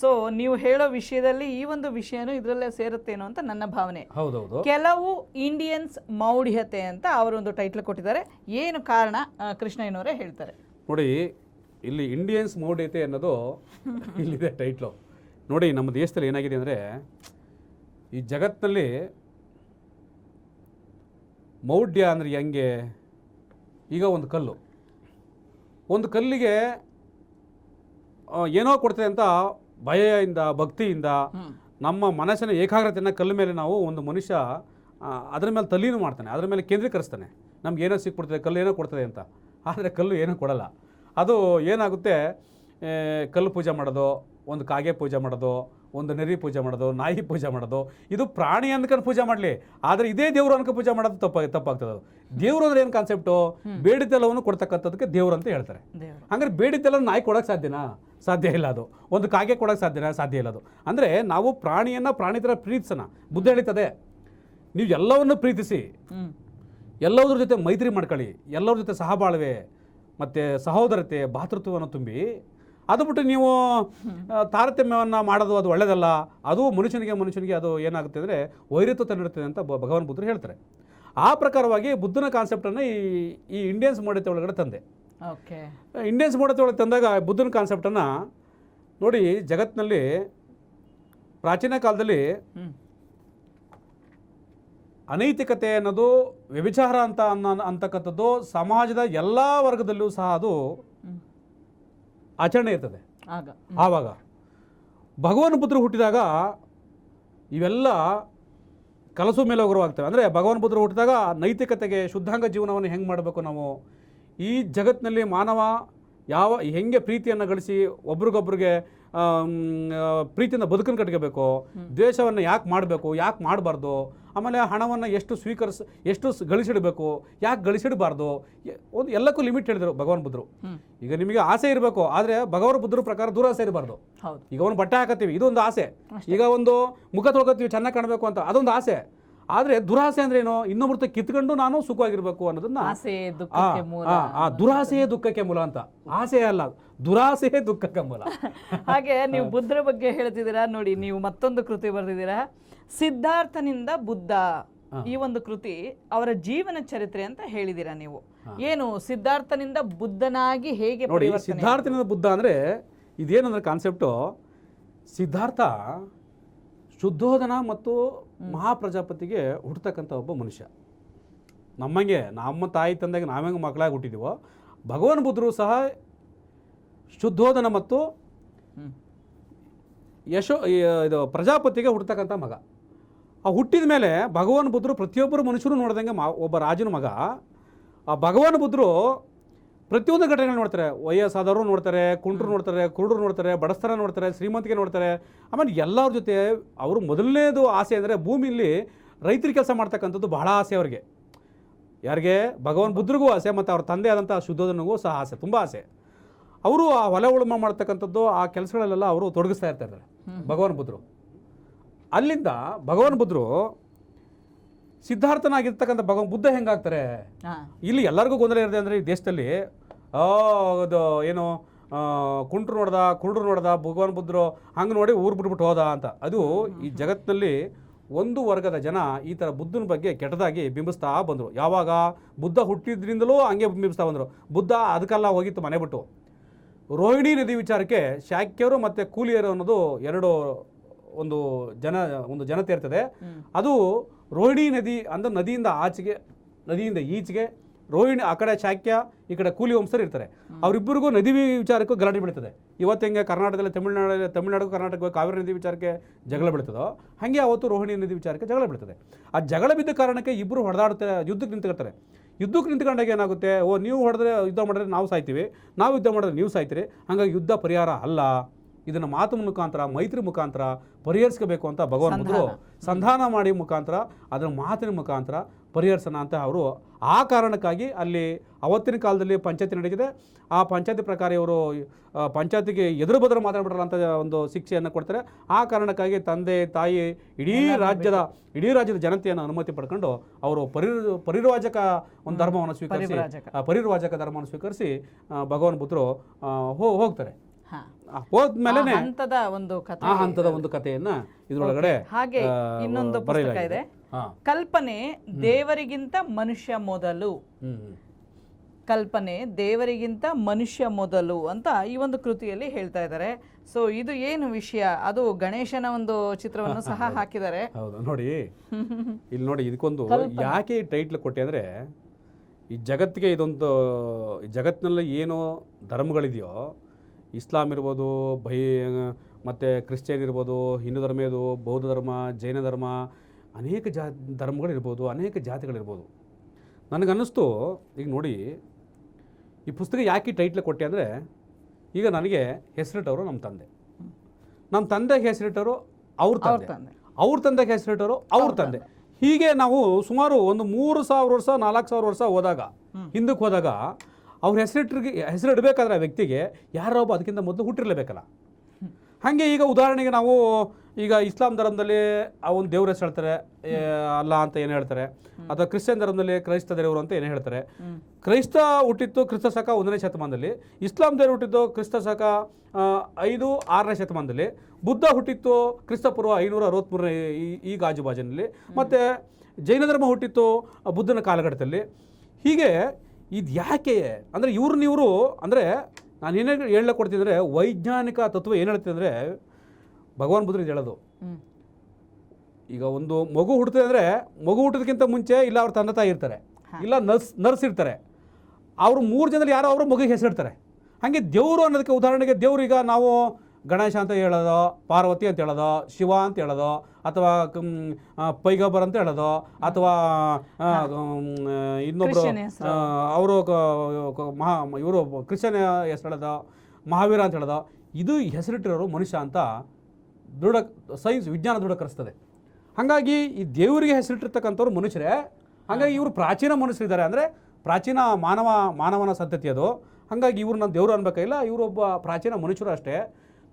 ಸೊ ನೀವು ಹೇಳೋ ವಿಷಯದಲ್ಲಿ ಈ ಒಂದು ವಿಷಯನೂ ಇದರಲ್ಲೇ ಸೇರುತ್ತೇನೋ ಅಂತ ನನ್ನ ಭಾವನೆ. ಹೌದೌದು. ಕೆಲವು ಇಂಡಿಯನ್ಸ್ ಮೌಢ್ಯತೆ ಅಂತ ಅವರೊಂದು ಟೈಟ್ಲ್ ಕೊಟ್ಟಿದ್ದಾರೆ. ಏನು ಕಾರಣ ಕೃಷ್ಣಯ್ಯನವರೇ ಹೇಳ್ತಾರೆ. ನೋಡಿ, ಇಲ್ಲಿ ಇಂಡಿಯನ್ಸ್ ಮೌಢ್ಯತೆ ಅನ್ನೋದು ಇಲ್ಲಿದೆ ಟೈಟ್ಲು. ನೋಡಿ, ನಮ್ಮ ದೇಶದಲ್ಲಿ ಏನಾಗಿದೆ ಅಂದರೆ, ಈ ಜಗತ್ತಿನಲ್ಲಿ ಮೌಢ್ಯ ಅಂದರೆ ಹೆಂಗೆ, ಈಗ ಒಂದು ಕಲ್ಲಿಗೆ ಏನೋ ಕೊಡ್ತದೆ ಅಂತ ಭಯದಿಂದ ಭಕ್ತಿಯಿಂದ ನಮ್ಮ ಮನಸ್ಸಿನ ಏಕಾಗ್ರತೆಯನ್ನು ಕಲ್ಲು ಮೇಲೆ ನಾವು ಒಂದು ಮನುಷ್ಯ ಅದರ ಮೇಲೆ ತಲೀನು ಮಾಡ್ತಾನೆ, ಅದರ ಮೇಲೆ ಕೇಂದ್ರೀಕರಿಸ್ತಾನೆ. ನಮ್ಗೆ ಏನೋ ಸಿಕ್ಬಿಡ್ತದೆ, ಕಲ್ಲು ಏನೋ ಕೊಡ್ತದೆ ಅಂತ. ಆದರೆ ಕಲ್ಲು ಏನೂ ಕೊಡಲ್ಲ. ಅದು ಏನಾಗುತ್ತೆ, ಕಲ್ಲು ಪೂಜೆ ಮಾಡೋದು, ಒಂದು ಕಾಗೆ ಪೂಜೆ ಮಾಡೋದು, ಒಂದು ನರಿ ಪೂಜೆ ಮಾಡೋದು, ನಾಯಿ ಪೂಜೆ ಮಾಡೋದು, ಇದು ಪ್ರಾಣಿ ಅಂದ್ಕೊಂಡು ಪೂಜೆ ಮಾಡಲಿ. ಆದರೆ ಇದೇ ದೇವರು ಅನ್ಕೊಂಡು ಪೂಜೆ ಮಾಡೋದು ತಪ್ಪಾಗ್ತದೆ. ಅದು ದೇವರು ಅಂದ್ರೆ ಏನು ಕಾನ್ಸೆಪ್ಟು, ಬೇಡಿದ್ದೆಲ್ಲವನ್ನು ಕೊಡ್ತಕ್ಕಂಥದಕ್ಕೆ ದೇವರು ಅಂತ ಹೇಳ್ತಾರೆ. ಹಂಗಾರೆ ಬೇಡಿದ್ದೆಲ್ಲ ನಾಯಿ ಕೊಡೋಕ್ಕೆ ಸಾಧ್ಯ ಇಲ್ಲ. ಅದು ಒಂದು ಕಾಗೆ ಕೊಡೋಕ್ಕೆ ಸಾಧ್ಯ ಇಲ್ಲ. ಅದು ಅಂದರೆ ನಾವು ಪ್ರಾಣಿಯನ್ನು ಪ್ರಾಣಿ ಥರ ಪ್ರೀತಿಸೋಣ. ಬುದ್ಧ ಹೇಳ್ತದೆ, ನೀವು ಎಲ್ಲವನ್ನು ಪ್ರೀತಿಸಿ, ಎಲ್ಲದ್ರ ಜೊತೆ ಮೈತ್ರಿ ಮಾಡ್ಕೊಳ್ಳಿ, ಎಲ್ಲರ ಜೊತೆ ಸಹಬಾಳ್ವೆ ಮತ್ತು ಸಹೋದರತೆ ಭಾತೃತ್ವವನ್ನು ತುಂಬಿ, ಅದು ಬಿಟ್ಟು ನೀವು ತಾರತಮ್ಯವನ್ನು ಮಾಡೋದು ಅದು ಒಳ್ಳೆಯದಲ್ಲ. ಅದು ಮನುಷ್ಯನಿಗೆ ಅದು ಏನಾಗುತ್ತೆ ಅಂದರೆ ವೈರತ್ವ ತಂದಿಡುತ್ತದೆ ಅಂತ ಭಗವಾನ್ ಬುದ್ಧರು ಹೇಳ್ತಾರೆ. ಆ ಪ್ರಕಾರವಾಗಿ ಬುದ್ಧನ ಕಾನ್ಸೆಪ್ಟನ್ನು ಈ ಇಂಡಿಯನ್ಸ್ ಮೌಢ್ಯತೆ ಒಳಗಡೆ ತಂದೆ. ಓಕೆ, ಇಂಡಿಯನ್ಸ್ ಮೌಢ್ಯತೆ ಒಳಗೆ ತಂದಾಗ ಬುದ್ಧನ ಕಾನ್ಸೆಪ್ಟನ್ನು ನೋಡಿ, ಜಗತ್ತಿನಲ್ಲಿ ಪ್ರಾಚೀನ ಕಾಲದಲ್ಲಿ ಅನೈತಿಕತೆ ಅನ್ನೋದು, ವ್ಯಭಿಚಾರ ಅಂತಕ್ಕಂಥದ್ದು ಸಮಾಜದ ಎಲ್ಲ ವರ್ಗದಲ್ಲೂ ಸಹ ಅದು ಆಚರಣೆ ಇರ್ತದೆ. ಆವಾಗ ಭಗವಾನ್ ಬುದ್ಧರು ಹುಟ್ಟಿದಾಗ ಇವೆಲ್ಲ ಕಲಸು ಮೇಲೆ ಹೋಗುವಾಗ್ತವೆ. ಅಂದರೆ ಭಗವಾನ್ ಬುದ್ಧರು ಹುಟ್ಟಿದಾಗ ನೈತಿಕತೆಗೆ, ಶುದ್ಧಾಂಗ ಜೀವನವನ್ನು ಹೆಂಗೆ ಮಾಡಬೇಕು, ನಾವು ಈ ಜಗತ್ತಿನಲ್ಲಿ ಮಾನವ ಹೆಂಗೆ ಪ್ರೀತಿಯನ್ನು ಗಳಿಸಿ ಒಬ್ರಿಗೊಬ್ರಿಗೆ ಪ್ರೀತಿಯಿಂದ ಬದುಕನ್ನು ಕಟ್ಕೋಬೇಕು, ದ್ವೇಷವನ್ನು ಯಾಕೆ ಮಾಡಬೇಕು, ಯಾಕೆ ಮಾಡಬಾರ್ದು, ಆಮೇಲೆ ಹಣವನ್ನು ಎಷ್ಟು ಗಳಿಸಿಡಬೇಕು, ಯಾಕೆ ಗಳಿಸಿಡಬಾರ್ದು, ಒಂದು ಎಲ್ಲಕ್ಕೂ ಲಿಮಿಟ್ ಹೇಳಿದರು ಭಗವಾನ್ ಬುದ್ಧರು. ಈಗ ನಿಮಗೆ ಆಸೆ ಇರಬೇಕು, ಆದರೆ ಭಗವಾನ್ ಬುದ್ಧರ ಪ್ರಕಾರ ದುರಾಸೆ ಇರಬಾರ್ದು. ಈಗ ಒಂದು ಬಟ್ಟೆ ಹಾಕತ್ತೀವಿ, ಇದೊಂದು ಆಸೆ. ಈಗ ಒಂದು ಮುಖ ತೊಳ್ಕೊತೀವಿ ಚೆನ್ನಾಗಿ ಕಾಣಬೇಕು ಅಂತ, ಅದೊಂದು ಆಸೆ. ಆದರೆ ದುರಾಸೆ ಅಂದ್ರೆ ಏನು, ಇನ್ನೊಬ್ರ ಕಿತ್ಕೊಂಡು ನಾನು ಸುಖವಾಗಿರ್ಬೇಕು ಅನ್ನೋದನ್ನ ದುರಾಸೆಯೇ ದುಃಖಕ್ಕೆ ಮೂಲ ಅಂತ. ಆಸೆ ಅಲ್ಲ, ದುರಾಸೆಯೇ ದುಃಖಕ್ಕೆ ಮೂಲ. ಹಾಗೆ ನೀವು ಬುದ್ಧರ ಬಗ್ಗೆ ಹೇಳ್ತಿದ್ದೀರಾ. ನೋಡಿ, ನೀವು ಮತ್ತೊಂದು ಕೃತಿ ಬರೆದಿದ್ದೀರಾ, ಸಿದ್ಧಾರ್ಥನಿಂದ ಬುದ್ಧ. ಈ ಒಂದು ಕೃತಿ ಅವರ ಜೀವನ ಚರಿತ್ರೆ ಅಂತ ಹೇಳಿದ್ದೀರಾ ನೀವು. ಏನು ಸಿದ್ಧಾರ್ಥನಿಂದ ಬುದ್ಧನಾಗಿ ಹೇಗೆ ನೋಡಿ, ಸಿದ್ಧಾರ್ಥನಿಂದ ಬುದ್ಧ ಅಂದ್ರೆ ಇದೇನಂದ್ರೆ ಕಾನ್ಸೆಪ್ಟು, ಸಿದ್ಧಾರ್ಥ ಶುದ್ಧೋಧನ ಮತ್ತು ಮಹಾಪ್ರಜಾಪತಿಗೆ ಹುಟ್ಟತಕ್ಕಂಥ ಒಬ್ಬ ಮನುಷ್ಯ. ನಮ್ಮಂಗೆ ನಮ್ಮ ತಾಯಿ ತಂದೆಗೆ ನಾವೆಂಗೆ ಮಕ್ಕಳಾಗಿ ಹುಟ್ಟಿದ್ದೀವೋ, ಭಗವಾನ್ ಬುದ್ಧರು ಸಹ ಶುದ್ಧೋಧನ ಮತ್ತು ಇದು ಪ್ರಜಾಪತಿಗೆ ಹುಟ್ಟತಕ್ಕಂಥ ಮಗ. ಆ ಹುಟ್ಟಿದ ಮೇಲೆ ಭಗವಾನ್ ಬುದ್ಧರು ಪ್ರತಿಯೊಬ್ಬರು ಮನುಷ್ಯರು ನೋಡ್ದಂಗೆ ಒಬ್ಬ ರಾಜನ ಮಗ. ಆ ಭಗವಾನ್ ಬುದ್ಧರು ಪ್ರತಿಯೊಂದು ಘಟನೆಗಳು ನೋಡ್ತಾರೆ. ವಯಸ್ಸಾದವರು ನೋಡ್ತಾರೆ, ಕುಂಟ್ರು ನೋಡ್ತಾರೆ, ಕುರುಡರು ನೋಡ್ತಾರೆ, ಬಡಸ್ತರ ನೋಡ್ತಾರೆ, ಶ್ರೀಮಂತಿಗೆ ನೋಡ್ತಾರೆ. ಆಮೇಲೆ ಎಲ್ಲರ ಜೊತೆ ಅವರು ಮೊದಲನೇದು ಆಸೆ ಅಂದರೆ ಭೂಮಿಯಲ್ಲಿ ರೈತರಿಗೆ ಕೆಲಸ ಮಾಡ್ತಕ್ಕಂಥದ್ದು ಬಹಳ ಆಸೆ ಅವ್ರಿಗೆ. ಯಾರಿಗೆ? ಭಗವಾನ್ ಬುದ್ಧರಿಗೂ ಆಸೆ, ಮತ್ತು ಅವ್ರ ತಂದೆ ಆದಂಥ ಶುದ್ಧೋಧನಿಗೂ ಸಹ ಆಸೆ, ತುಂಬ ಆಸೆ. ಅವರು ಆ ಹೊಲ ಉಳುಮೆ ಮಾಡ್ತಕ್ಕಂಥದ್ದು, ಆ ಕೆಲಸಗಳಲ್ಲೆಲ್ಲ ಅವರು ತೊಡಗಿಸ್ತಾ ಇರ್ತಾರೆ ಭಗವಾನ್ ಬುದ್ಧರು. ಅಲ್ಲಿಂದ ಭಗವಾನ್ ಬುದ್ಧರು ಸಿದ್ಧಾರ್ಥನಾಗಿರ್ತಕ್ಕಂಥ ಭಗವಾನ್ ಬುದ್ಧ ಹೆಂಗಾಗ್ತಾರೆ, ಇಲ್ಲಿ ಎಲ್ಲರಿಗೂ ಗೊಂದಲ ಇರದೆ ಅಂದರೆ ಈ ದೇಶದಲ್ಲಿ ಅದು ಏನು ಕುಂಟ್ರು ನೋಡ್ದ, ಕುರುಡ್ರು ನೋಡ್ದ, ಭಗವಾನ್ ಬುದ್ಧರು ಹಂಗೆ ನೋಡಿ ಊರು ಬಿಟ್ಬಿಟ್ಟು ಹೋದ ಅಂತ. ಅದು ಈ ಜಗತ್ತಿನಲ್ಲಿ ಒಂದು ವರ್ಗದ ಜನ ಈ ಥರ ಬುದ್ಧನ ಬಗ್ಗೆ ಕೆಟ್ಟದಾಗಿ ಬಿಂಬಿಸ್ತಾ ಬಂದರು. ಯಾವಾಗ ಬುದ್ಧ ಹುಟ್ಟಿದ್ರಿಂದಲೂ ಹಂಗೆ ಬಿಂಬಿಸ್ತಾ ಬಂದರು. ಬುದ್ಧ ಅದಕ್ಕೆಲ್ಲ ಹೋಗಿತ್ತು ಮನೆ ಬಿಟ್ಟು. ರೋಹಿಣಿ ನದಿ ವಿಚಾರಕ್ಕೆ ಶಾಕ್ಯರು ಮತ್ತು ಕೂಲಿಯರು ಅನ್ನೋದು ಒಂದು ಜನತೆ ಇರ್ತದೆ. ಅದು ರೋಹಿಣಿ ನದಿ ಅಂದ್ರೆ ನದಿಯಿಂದ ಈಚೆಗೆ ರೋಹಿಣಿ, ಆ ಕಡೆ ಶಾಕ್ಯ, ಈ ಕಡೆ ಕೂಲಿ ವಂಶರು ಇರ್ತಾರೆ. ಅವರಿಬ್ಬರಿಗೂ ನದಿ ವಿಚಾರಕ್ಕೂ ಗಲಾಟೆ ಬೀಳ್ತದೆ. ಇವತ್ತು ಹೆಂಗೆ ಕರ್ನಾಟಕದಲ್ಲಿ ತಮಿಳುನಾಡು ಕರ್ನಾಟಕ ಕಾವೇರಿ ನದಿ ವಿಚಾರಕ್ಕೆ ಜಗಳ ಬೀಳ್ತದೋ, ಹಾಗೆ ಅವತ್ತು ರೋಹಿಣಿ ನದಿ ವಿಚಾರಕ್ಕೆ ಜಗಳ ಬೀಳ್ತದೆ. ಆ ಜಗಳ ಬಿದ್ದ ಕಾರಣಕ್ಕೆ ಇಬ್ಬರು ಹೊಡೆದಾಡ್ತಾರೆ, ಯುದ್ಧಕ್ಕೆ ನಿಂತ್ಕೊಳ್ತಾರೆ. ಯುದ್ಧಕ್ಕೆ ನಿಂತ್ಕೊಂಡಾಗ ಏನಾಗುತ್ತೆ, ನೀವು ಹೊಡೆದ್ರೆ ಯುದ್ಧ ಮಾಡಿದ್ರೆ ನಾವು ಸಾಯ್ತೀವಿ, ನಾವು ಯುದ್ಧ ಮಾಡಿದ್ರೆ ನೀವು ಸಾಯ್ತೀರಿ, ಹಾಗಾಗಿ ಯುದ್ಧ ಪರಿಹಾರ ಅಲ್ಲ, ಇದನ್ನು ಮಾತು ಮುಖಾಂತರ, ಮೈತ್ರಿ ಮುಖಾಂತರ ಪರಿಹರಿಸಬೇಕು ಅಂತ ಭಗವಾನ್ ಬುದ್ಧರು ಸಂಧಾನ ಮಾಡಿ ಮುಖಾಂತರ, ಅದರ ಮಾತಿನ ಮುಖಾಂತರ ಪರಿಹರಿಸೋಣ ಅಂತ ಅವರು ಆ ಕಾರಣಕ್ಕಾಗಿ ಅಲ್ಲಿ ಅವತ್ತಿನ ಕಾಲದಲ್ಲಿ ಪಂಚಾಯತಿ ನಡೀತಿದೆ. ಆ ಪಂಚಾಯತಿ ಪ್ರಕಾರ ಇವರು ಪಂಚಾಯತಿಗೆ ಎದುರು ಬದರು ಮಾತಾಡ್ಬಿಟ್ರಲ್ಲ ಅಂತ ಒಂದು ಶಿಕ್ಷೆಯನ್ನು ಕೊಡ್ತಾರೆ. ಆ ಕಾರಣಕ್ಕಾಗಿ ತಂದೆ ತಾಯಿ ಇಡೀ ರಾಜ್ಯದ ಜನತೆಯನ್ನು ಅನುಮತಿ ಪಡ್ಕೊಂಡು ಅವರು ಪರಿವ್ರಾಜಕ ಒಂದು ಧರ್ಮವನ್ನು ಸ್ವೀಕರಿಸಿ ಪರಿವ್ರಾಜಕ ಧರ್ಮವನ್ನು ಸ್ವೀಕರಿಸಿ ಭಗವಾನ್ ಬುದ್ಧರು ಹೋಗ್ತಾರೆ. ಹೋದ್ಮೇಲೆ ಹಂತದ ಒಂದು ಕಥೆಯನ್ನ ಇದರೊಳಗಡೆ ಹಾಗೆ ಇನ್ನೊಂದು ಪುಸ್ತಕ ಇದೆ, ಕಲ್ಪನೆ ದೇವರಿಗಿಂತ ಮನುಷ್ಯ ಮೊದಲು. ಕಲ್ಪನೆ ದೇವರಿಗಿಂತ ಮನುಷ್ಯ ಮೊದಲು ಅಂತ ಈ ಒಂದು ಕೃತಿಯಲ್ಲಿ ಹೇಳ್ತಾ ಇದ್ದಾರೆ. ಸೊ ಇದು ಏನು ವಿಷಯ, ಅದು ಗಣೇಶನ ಒಂದು ಚಿತ್ರವನ್ನು ಸಹ ಹಾಕಿದ್ದಾರೆ. ಹೌದು ನೋಡಿ, ಇಲ್ಲಿ ನೋಡಿ ಇದಕ್ಕೊಂದು ಯಾಕೆ ಟೈಟ್ಲ್ ಕೊಟ್ಟೆ ಅಂದರೆ, ಈ ಜಗತ್ತಿಗೆ ಇದೊಂದು ಜಗತ್ತಿನಲ್ಲಿ ಏನೋ ಧರ್ಮಗಳಿದೆಯೋ, ಇಸ್ಲಾಂ ಇರ್ಬೋದು, ಮತ್ತು ಕ್ರಿಶ್ಚಿಯನ್ ಇರ್ಬೋದು, ಹಿಂದೂ ಧರ್ಮ ಇದು, ಬೌದ್ಧ ಧರ್ಮ, ಜೈನ ಧರ್ಮ, ಅನೇಕ ಧರ್ಮಗಳಿರ್ಬೋದು, ಅನೇಕ ಜಾತಿಗಳಿರ್ಬೋದು. ನನಗನ್ನಿಸ್ತು ಈಗ ನೋಡಿ ಈ ಪುಸ್ತಕ ಯಾಕೆ ಟೈಟ್ಲ್ ಕೊಟ್ಟೆ ಅಂದರೆ, ಈಗ ನನಗೆ ಹೆಸರಿಟ್ಟವರು ನಮ್ಮ ತಂದೆಗೆ ಹೆಸರಿಟ್ಟವರು ಅವ್ರ ತಂದೆಗೆ ಹೆಸರಿಟ್ಟವರು ಅವ್ರ ತಂದೆ. ಹೀಗೆ ನಾವು ಸುಮಾರು ಒಂದು 3000 ವರ್ಷ 4000 ವರ್ಷ ಹಿಂದಕ್ಕೆ ಹೋದಾಗ ಅವ್ರ ಹೆಸರಿಡಬೇಕಾದ್ರೆ ಆ ವ್ಯಕ್ತಿಗೆ ಯಾರೋ ಒಬ್ಬ ಅದಕ್ಕಿಂತ ಮೊದಲು ಹುಟ್ಟಿರಲೇಬೇಕಲ್ಲ. ಹಾಗೆ ಈಗ ಉದಾಹರಣೆಗೆ ನಾವು ಈಗ ಇಸ್ಲಾಂ ಧರ್ಮದಲ್ಲಿ ಆ ಒಂದು ದೇವ್ರ ಹೆಸರು ಹೇಳ್ತಾರೆ, ಅಲ್ಲ ಅಂತ ಏನು ಹೇಳ್ತಾರೆ, ಅಥವಾ ಕ್ರಿಶ್ಚಿಯನ್ ಧರ್ಮದಲ್ಲಿ ಕ್ರೈಸ್ತ ದೇವರು ಅಂತ ಏನು ಹೇಳ್ತಾರೆ. ಕ್ರೈಸ್ತ ಹುಟ್ಟಿತ್ತು ಕ್ರಿಸ್ತ ಶಕ 1ನೇ ಶತಮಾನದಲ್ಲಿ, ಇಸ್ಲಾಂ ದೇವರು ಹುಟ್ಟಿದ್ದು ಕ್ರಿಸ್ತ ಶಕ 5-6ನೇ ಶತಮಾನದಲ್ಲಿ, ಬುದ್ಧ ಹುಟ್ಟಿತ್ತು ಕ್ರಿಸ್ತಪೂರ್ವ 563ನೇ ಈ ಗಾಜುಬಾಜಿನಲ್ಲಿ, ಮತ್ತು ಜೈನ ಧರ್ಮ ಹುಟ್ಟಿತ್ತು ಬುದ್ಧನ ಕಾಲಘಟ್ಟದಲ್ಲಿ. ಹೀಗೆ ಇದು ಯಾಕೆ ಅಂದರೆ ಇವರು ಅಂದರೆ ನಾನು ಏನೇ ಹೇಳಕ್ಕೆ ಕೊಡ್ತಿದ್ರೆ, ವೈಜ್ಞಾನಿಕ ತತ್ವ ಏನು ಹೇಳ್ತಿದೆ ಅಂದರೆ, ಭಗವಾನ್ ಬುದ್ಧರು ಇದು ಹೇಳೋದು, ಈಗ ಒಂದು ಮಗು ಹುಡ್ತದೆ ಅಂದರೆ ಮಗು ಹುಟ್ಟೋದಕ್ಕಿಂತ ಮುಂಚೆ ಇಲ್ಲ ಅವ್ರ ತಂದೆ ತಾಯಿ ಇರ್ತಾರೆ, ಇಲ್ಲ ನರ್ಸ್ ಇರ್ತಾರೆ, ಅವರು 3 ಜನರಲ್ಲಿ ಯಾರೋ ಅವರು ಮಗುಗೆ ಹೆಸರಿಡ್ತಾರೆ. ಹಾಗೆ ದೇವರು ಅನ್ನೋದಕ್ಕೆ ಉದಾಹರಣೆಗೆ ದೇವರು ಈಗ ನಾವು ಗಣೇಶ ಅಂತ ಹೇಳೋದು, ಪಾರ್ವತಿ ಅಂತ ಹೇಳೋದು, ಶಿವ ಅಂತ ಹೇಳೋದು, ಅಥವಾ ಪೈಗಂಬರ್ ಅಂತ ಹೇಳೋದು, ಅಥವಾ ಇನ್ನೊಬ್ಬರು ಅವರು ಇವರು ಕ್ರಿಶ್ಚಿಯನ್ ಹೆಸರು ಹೇಳೋದು, ಮಹಾವೀರ ಅಂತ ಹೇಳೋದು. ಇದು ಹೆಸರಿಟ್ಟಿರೋರು ಮನುಷ್ಯ ಅಂತ ವಿಜ್ಞಾನ ದೃಢಕರಿಸ್ತದೆ. ಹಾಗಾಗಿ ಈ ದೇವರಿಗೆ ಹೆಸರಿಟ್ಟಿರ್ತಕ್ಕಂಥವ್ರು ಮನುಷ್ಯರೇ. ಹಾಗಾಗಿ ಇವರು ಪ್ರಾಚೀನ ಮನುಷ್ಯರಿದ್ದಾರೆ, ಅಂದರೆ ಪ್ರಾಚೀನ ಮಾನವನ ಸಂತತಿ ಅದು. ಹಾಗಾಗಿ ಇವ್ರು ನಾನು ದೇವರು ಅನ್ಬೇಕಾಗಿಲ್ಲ, ಇವರೊಬ್ಬ ಪ್ರಾಚೀನ ಮನುಷ್ಯರು ಅಷ್ಟೇ.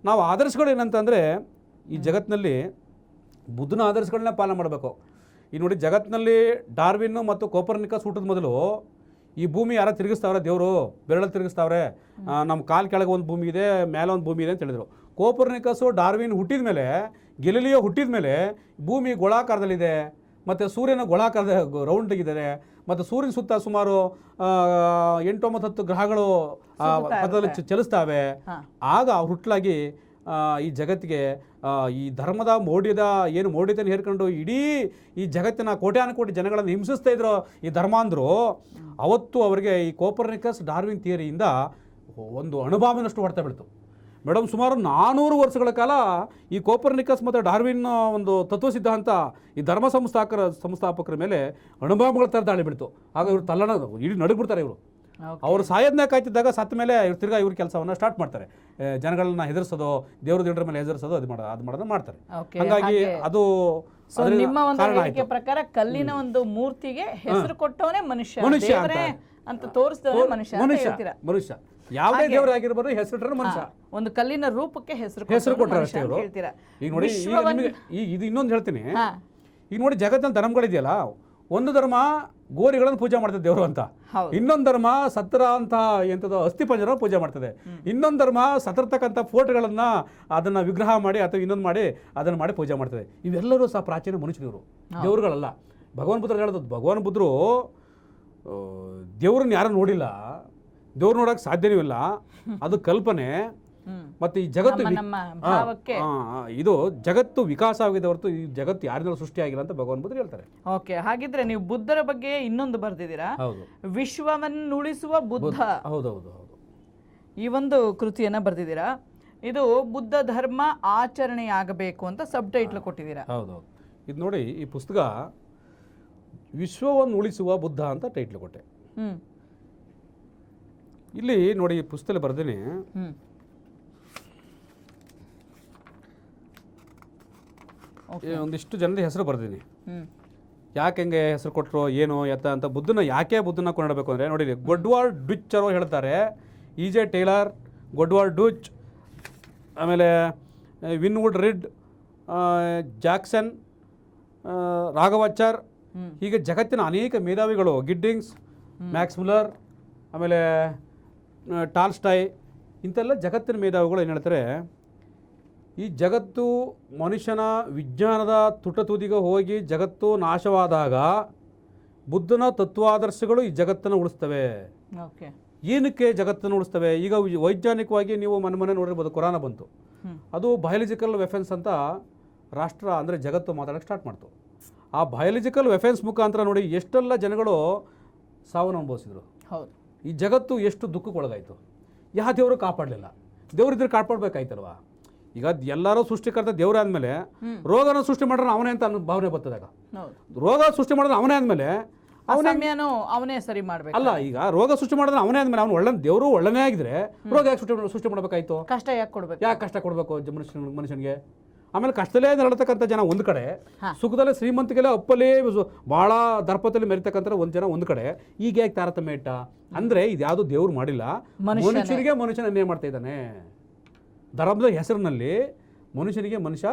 ನಾವು ಆದರ್ಶಗಳು ಏನಂತಂದರೆ, ಈ ಜಗತ್ತಿನಲ್ಲಿ ಬುದ್ಧನ ಆದರ್ಶಗಳನ್ನ ಪಾಲನೆ ಮಾಡಬೇಕು. ಈ ನೋಡಿ, ಜಗತ್ತಿನಲ್ಲಿ ಡಾರ್ವಿನ್ನು ಮತ್ತು ಕೋಪರ್ನಿಕಸ್ ಹುಟ್ಟಿದ ಮೊದಲು ಈ ಭೂಮಿ ಯಾರೋ ತಿರುಗಿಸ್ತಾವ್ರೆ, ದೇವರು ಬೆರಳಲ್ಲಿ ತಿರುಗಿಸ್ತಾವ್ರೆ, ನಮ್ಮ ಕಾಲು ಕೆಳಗೆ ಒಂದು ಭೂಮಿ ಇದೆ, ಮೇಲೆ ಒಂದು ಭೂಮಿ ಇದೆ ಅಂತ ಹೇಳಿದರು. ಕೋಪರ್ನಿಕಸ್ಸು ಡಾರ್ವಿನ್ ಹುಟ್ಟಿದ ಮೇಲೆ, ಗೆಲಿಲಿಯೋ ಹುಟ್ಟಿದ ಮೇಲೆ ಭೂಮಿ ಗೋಳಾಕಾರದಲ್ಲಿದೆ, ಮತ್ತು ಸೂರ್ಯನ ಗೋಳಾಕಾರದ ರೌಂಡಿಗಿದ್ದಾರೆ, ಮತ್ತು ಸೂರ್ಯನ ಸುತ್ತ ಸುಮಾರು 8-9-10 ಗ್ರಹಗಳು ಪಥದಲ್ಲಿ ಚಲಿಸ್ತಾವೆ. ಆಗ ಅವ್ರು ಹುಟ್ಟಲಾಗಿ ಈ ಜಗತ್ತಿಗೆ ಈ ಧರ್ಮದ ಮೌಢ್ಯತೆಯನ್ನು ಹೇರ್ಕೊಂಡು ಇಡೀ ಈ ಜಗತ್ತಿನ ಕೋಟ್ಯಾನುಕೋಟಿ ಜನಗಳನ್ನು ಹಿಂಸಿಸ್ತಾ ಇದ್ರು ಈ ಧರ್ಮಾಂಧರು. ಅವತ್ತು ಅವರಿಗೆ ಈ ಕೋಪರ್ನಿಕಸ್ ಡಾರ್ವಿನ್ ಥಿಯರಿಯಿಂದ ಒಂದು ಅಣುಬಾಂಬಿನಷ್ಟು ಹೊಡೆತ ಬೀಳ್ತು. ಮೇಡಮ್, ಸುಮಾರು 400 ವರ್ಷಗಳ ಕಾಲ ಈ ಕೋಪರ್ನಿಕಸ್ ಮತ್ತು ಡಾರ್ವಿನ್ ಒಂದು ತತ್ವ ಸಿದ್ಧಾಂತ ಈ ಧರ್ಮ ಸಂಸ್ಥಾಪಕರ ಮೇಲೆ ಅಣುಬಾಂಬ್ಗಳ ಥರ ದಾಳಿ ಬಿಡ್ತು. ಆಗ ಇವರು ತಲ್ಲಣ ಇಡೀ ನಡುಗ್ಬಿಡ್ತಾರೆ. ಇವರು ಅವರು ಸಾಯೋದನ್ನ ಕಾಯ್ತಿದ್ದಾಗ ಸತ್ತ ಮೇಲೆ ತಿರ್ಗಾ ಇವ್ರ ಕೆಲಸವನ್ನು ಸ್ಟಾರ್ಟ್ ಮಾಡ್ತಾರೆ. ಜನಗಳನ್ನ ಹೆದರ್ಸೋದು, ದೇವ್ರ ದೇವ್ರ ಮೇಲೆ ಹೆದರ್ಸೋದು, ಅದು ಮಾಡೋದನ್ನ ಮಾಡ್ತಾರೆ. ಹಾಗಾಗಿ ಅದು ನಿಮ್ಮ ಒಂದು ಹೇಳಿಕೆ ಪ್ರಕಾರ ಕಲ್ಲಿನ ಒಂದು ಮೂರ್ತಿಗೆ ಹೆಸರು ಕೊಟ್ಟವನೇ ಮನುಷ್ಯ ಅಂತ ತೋರಿಸಿದವನೇ ಮನುಷ್ಯ. ಯಾವುದೇ ದೇವರು ಆಗಿರ್ಬೋದು, ಹೆಸರು ಮನುಷ್ಯ. ಒಂದು ಕಲ್ಲಿನ ರೂಪಕ್ಕೆ ಹೆಸರು ಕೊಟ್ಟರು ಅಷ್ಟೇ ಇವರು. ಈಗ ನೋಡಿ, ಇದು ಇನ್ನೊಂದು ಹೇಳ್ತೀನಿ. ಈಗ ನೋಡಿ, ಜಗತ್ತಿನ ಧರ್ಮಗಳಿದೆಯಲ್ಲ, ಒಂದು ಧರ್ಮ ಗೋರಿಗಳನ್ನು ಪೂಜೆ ಮಾಡ್ತದೆ ದೇವರು ಅಂತ, ಇನ್ನೊಂದು ಧರ್ಮ ಸತ್ರ ಅಂತ ಎಂಥದ್ದು ಅಸ್ಥಿ ಪಂಜರ ಪೂಜೆ ಮಾಡ್ತದೆ, ಇನ್ನೊಂದು ಧರ್ಮ ಸತ್ತಿರ್ತಕ್ಕಂಥ ಫೋಟೋಗಳನ್ನ ಅದನ್ನ ವಿಗ್ರಹ ಮಾಡಿ ಅಥವಾ ಇನ್ನೊಂದು ಮಾಡಿ ಅದನ್ನ ಮಾಡಿ ಪೂಜೆ ಮಾಡ್ತದೆ. ಇವೆಲ್ಲರೂ ಸಹ ಪ್ರಾಚೀನ ಮನುಷ್ಯರು, ದೇವರುಗಳಲ್ಲ. ಭಗವಾನ್ ಬುದ್ಧರು ಹೇಳೋದು, ಭಗವಾನ್ ಬುದ್ಧರು ದೇವ್ರನ್ನ ಯಾರು ನೋಡಿಲ್ಲ, ದೇವ್ರು ನೋಡೋಕೆ ಸಾಧ್ಯವೂ ಇಲ್ಲ, ಅದು ಕಲ್ಪನೆ. ಮತ್ತೆ ಈ ಜಗತ್ತು ಇದು ಜಗತ್ತು ವಿಕಾಸ ಆಗಿದೆ ಹೊರತು ಈ ಜಗತ್ತು ಯಾರಿಂದ ಸೃಷ್ಟಿಯಾಗಿಲ್ಲ ಅಂತ ಭಗವಾನ್ ಬುದ್ಧರು ಹೇಳ್ತಾರೆ. ಓಕೆ, ಹಾಗಿದ್ರೆ ನೀವು ಬುದ್ಧರ ಬಗ್ಗೆ ಇನ್ನೊಂದು ಬರ್ದಿದ್ದೀರಾ, ವಿಶ್ವವನ್ನುಳಿಸುವ ಬುದ್ಧ. ಹೌದೌದು, ಈ ಒಂದು ಕೃತಿಯನ್ನ ಬರ್ದಿದ್ದೀರಾ. ಇದು ಬುದ್ಧ ಧರ್ಮ ಆಚರಣೆಯಾಗಬೇಕು ಅಂತ ಸಬ್ ಟೈಟ್ಲ್ ಕೊಟ್ಟಿದ್ದೀರಾ. ಹೌದೌದು. ಇದು ನೋಡಿ, ಈ ಪುಸ್ತಕ ವಿಶ್ವವನ್ನು ಉಳಿಸುವ ಬುದ್ಧ ಅಂತ ಟೈಟ್ಲ್ ಕೊಟ್ಟೆ. ಇಲ್ಲಿ ನೋಡಿ, ಈ ಪುಸ್ತಕದಲ್ಲಿ ಬರ್ದೇನೆ, ಒಂದಿಷ್ಟು ಜನದ ಹೆಸರು ಬರ್ದೀನಿ. ಯಾಕೆ ಹೆಂಗೆ ಹೆಸರು ಕೊಟ್ಟರು ಏನು ಎತ್ತ ಅಂತ ಯಾಕೆ ಬುದ್ಧನ ಕೊಂಡಾಡಬೇಕು ಅಂದರೆ ನೋಡಿ, ಗೊಡ್ವಾರ್ಡ್ ಡುಚ್ ಅವರು ಹೇಳ್ತಾರೆ, E.J. ಟೇಲರ್, ಗೊಡ್ವಾರ್ಡ್ ಡುಚ್, ಆಮೇಲೆ ವಿನ್ವುಡ್ ರಿಡ್, ಜಾಕ್ಸನ್, ರಾಘವಾಚಾರ್, ಹೀಗೆ ಜಗತ್ತಿನ ಅನೇಕ ಮೇಧಾವಿಗಳು, ಗಿಡ್ಡಿಂಗ್ಸ್, ಮ್ಯಾಕ್ಸ್ ಮುಲ್ಲರ್, ಆಮೇಲೆ ಟಾಲ್ಸ್ಟಾಯ್, ಇಂಥೆಲ್ಲ ಜಗತ್ತಿನ ಮೇಧಾವಿಗಳು ಏನು ಹೇಳ್ತಾರೆ, ಈ ಜಗತ್ತು ಮನುಷ್ಯನ ವಿಜ್ಞಾನದ ತುಟತುದಿಗೆ ಹೋಗಿ ಜಗತ್ತು ನಾಶವಾದಾಗ ಬುದ್ಧನ ತತ್ವಾದರ್ಶಗಳು ಈ ಜಗತ್ತನ್ನು ಉಳಿಸ್ತವೆ. ಓಕೆ, ಏನಕ್ಕೆ ಜಗತ್ತನ್ನು ಉಳಿಸ್ತವೆ? ಈಗ ವೈಜ್ಞಾನಿಕವಾಗಿ ನೀವು ಮನೆ ನೋಡಿರ್ಬೋದು, ಕೊರೋನಾ ಬಂತು, ಅದು ಬಯಾಲಜಿಕಲ್ ವೆಫೆನ್ಸ್ ಅಂತ ರಾಷ್ಟ್ರ ಅಂದರೆ ಜಗತ್ತು ಮಾತಾಡೋಕ್ಕೆ ಸ್ಟಾರ್ಟ್ ಮಾಡ್ತು. ಆ ಬಯಾಲಜಿಕಲ್ ವೆಫೆನ್ಸ್ ಮುಖಾಂತರ ನೋಡಿ ಎಷ್ಟೆಲ್ಲ ಜನಗಳು ಸಾವನ್ನು ಅನುಭವಿಸಿದ್ರು. ಹೌದು, ಈ ಜಗತ್ತು ಎಷ್ಟು ದುಃಖಕ್ಕೊಳಗಾಯಿತು. ಯಾವ ದೇವರು ಕಾಪಾಡಲಿಲ್ಲ? ದೇವರಿದ್ರೆ ಕಾಪಾಡಬೇಕಾಯ್ತಲ್ವಾ? ಈಗ ಎಲ್ಲರೂ ಸೃಷ್ಟಿಕರ್ತ ದೇವರೇ ಆದಮೇಲೆ ರೋಗನ ಸೃಷ್ಟಿ ಮಾಡೋಣ ಅವನೇ ಅಂತ ಅನ್ನೋ ಭಾವನೆ ಬರ್ತದಾಗ, ರೋಗ ಸೃಷ್ಟಿ ಮಾಡೋದು ಅವನೇ ಆದಮೇಲೆ ಅವನೇ ಸರಿ ಮಾಡಬೇಕು ಅಲ್ಲ. ಈಗ ರೋಗ ಸೃಷ್ಟಿ ಮಾಡೋದ್ರೆ ಅವನೇ ಆದ್ಮೇಲೆ ಅವನು ಒಳ್ಳೆ ದೇವರು ಒಳ್ಳೆನೇ ಆಗಿದ್ರೆ ರೋಗ ಯಾಕೆ ಸೃಷ್ಟಿ ಮಾಡಬೇಕಾಯ್ತು? ಕಷ್ಟ ಯಾಕೆ ಕೊಡಬೇಕು? ಯಾಕೆ ಕಷ್ಟ ಕೊಡಬೇಕು ಮನುಷ್ಯನಿಗೆ? ಆಮೇಲೆ ಕಷ್ಟದಲ್ಲೇ ನಡತಕ್ಕಂಥ ಜನ ಒಂದು ಕಡೆ, ಸುಖದಲ್ಲೇ ಶ್ರೀಮಂತಿಗೆಲ್ಲ ಅಪ್ಪಲ್ಲೇ ಭಾಳ ದರ್ಪದಲ್ಲಿ ಮೆರಿತಕ್ಕಂಥ ಒಂದು ಜನ ಒಂದು ಕಡೆ, ಈಗ ಯಾಕೆ ತಾರತಮ್ಯ ಇಟ್ಟ ಅಂದರೆ ಇದು ಯಾವುದು ದೇವ್ರು ಮಾಡಿಲ್ಲ, ಮನುಷ್ಯನಿಗೆ ಮನುಷ್ಯನ ಅನ್ಯಾಯ ಮಾಡ್ತಾ ಇದ್ದಾನೆ. ಧರ್ಮದ ಹೆಸರಿನಲ್ಲಿ ಮನುಷ್ಯನಿಗೆ ಮನುಷ್ಯ